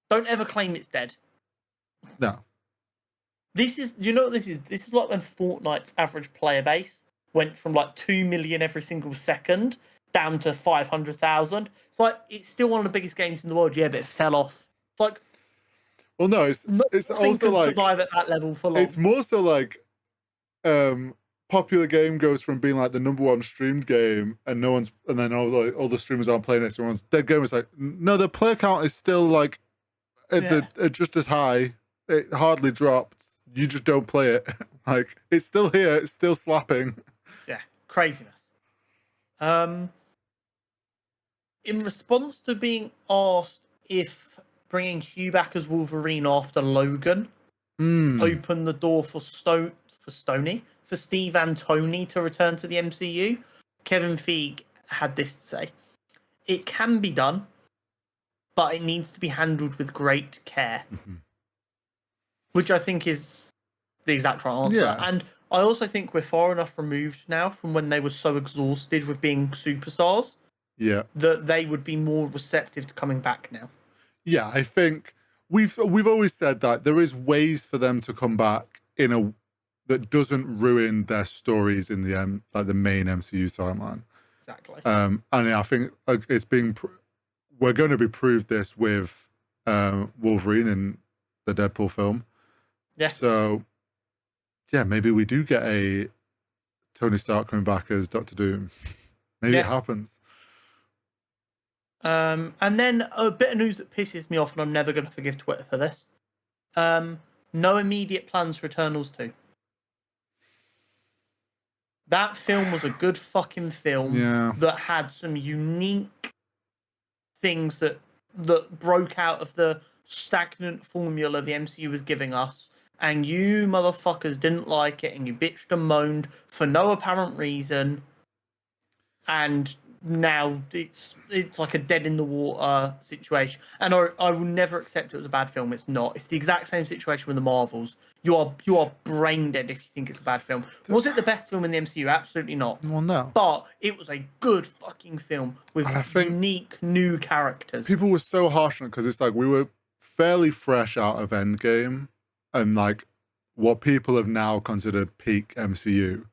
Don't ever claim it's dead. No. This is... You know what this is? This is like when Fortnite's average player base went from like 2 million every single second down to 500,000. It's like, it's still one of the biggest games in the world, yeah, but it fell off. It's like... Well, no, it's also like... survive at that level for long. It's more so like... popular game goes from being like the #1 streamed game, and no one's, and then all the streamers aren't playing it. So everyone's dead game. It's like, no, the player count is still like just as high. It hardly dropped. You just don't play it. Like, it's still here. It's still slapping. Yeah, craziness. In response to being asked if bringing Hugh back as Wolverine after Logan opened the door for Steve and Tony to return to the MCU, Kevin Feige had this to say. It can be done, but it needs to be handled with great care. Which I think is the exact right answer. Yeah. And I also think we're far enough removed now from when they were so exhausted with being superstars that they would be more receptive to coming back now. Yeah, I think we've always said that there is ways for them to come back in a that doesn't ruin their stories in the like the main MCU timeline. Exactly. And I think it's being we're going to be proved this with Wolverine in the Deadpool film. Yeah. So yeah, maybe we do get a Tony Stark coming back as Doctor Doom. Maybe it happens. And then a bit of news that pisses me off, and I'm never going to forgive Twitter for this. No immediate plans for Eternals 2. That film was a good fucking film that had some unique things that broke out of the stagnant formula the MCU was giving us, and you motherfuckers didn't like it, and you bitched and moaned for no apparent reason, and now it's like a dead in the water situation, and I will never accept it was a bad film. It's not. It's the exact same situation with the Marvels. You are brain dead if you think it's a bad film. Was it the best film in the MCU? Absolutely not. Well, no. But it was a good fucking film with unique new characters. People were so harsh on it because it's like we were fairly fresh out of Endgame and like what people have now considered peak MCU.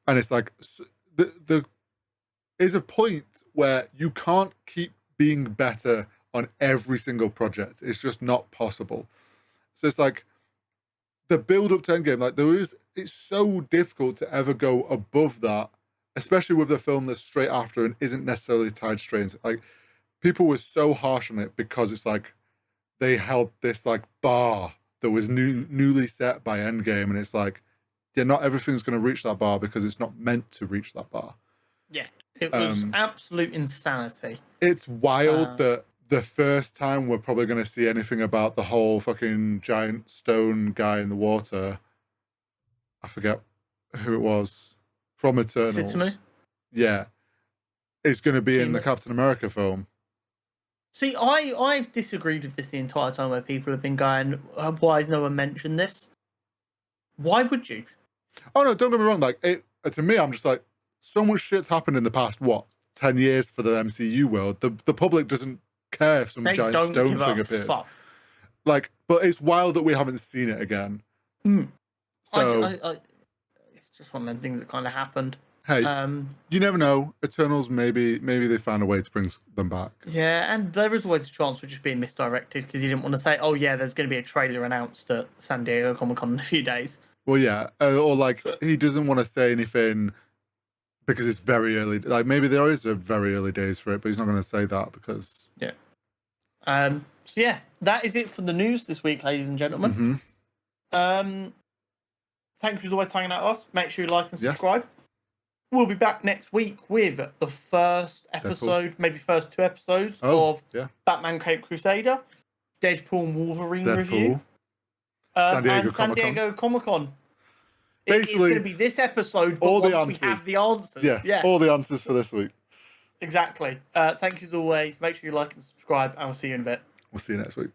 And it's like the is a point where you can't keep being better on every single project. It's just not possible. So it's like the build up to Endgame, like it's so difficult to ever go above that, especially with the film that's straight after and isn't necessarily tied straight into, like, people were so harsh on it because it's like they held this like bar that was newly set by Endgame, and it's like, yeah, not everything's going to reach that bar because it's not meant to reach that bar. Yeah, it was absolute insanity. It's wild that the first time we're probably going to see anything about the whole fucking giant stone guy in the water, I forget who it was, from Eternals. Yeah. It's going to be in the Captain America film. See, I've disagreed with this the entire time, where people have been going, why has no one mentioned this? Why would you? Oh, no, don't get me wrong. Like, to me, I'm just like, so much shit's happened in the past, 10 years for the MCU world. The public doesn't care if some giant stone thing appears. Fuck. Like, but it's wild that we haven't seen it again. So it's just one of them things that kind of happened. Hey, you never know. Eternals, maybe they found a way to bring them back. Yeah, and there is always a chance we're just being misdirected because he didn't want to say, oh yeah, there's going to be a trailer announced at San Diego Comic-Con in a few days. Well, yeah, or like he doesn't want to say anything because it's very early. Like maybe there is a very early days for it, but he's not going to say that because So yeah, that is it for the news this week, ladies and gentlemen. Thank you as always for hanging out with us. Make sure you like and subscribe. Yes. We'll be back next week with the first episode, maybe first 2 episodes of Batman Cape Crusader, Deadpool and Wolverine review, San Diego Comic-Con. Basically, it's going to be this episode, but all once the answers. we have the answers. Yeah, all the answers for this week. Exactly. Thank you as always. Make sure you like and subscribe, and we'll see you in a bit. We'll see you next week.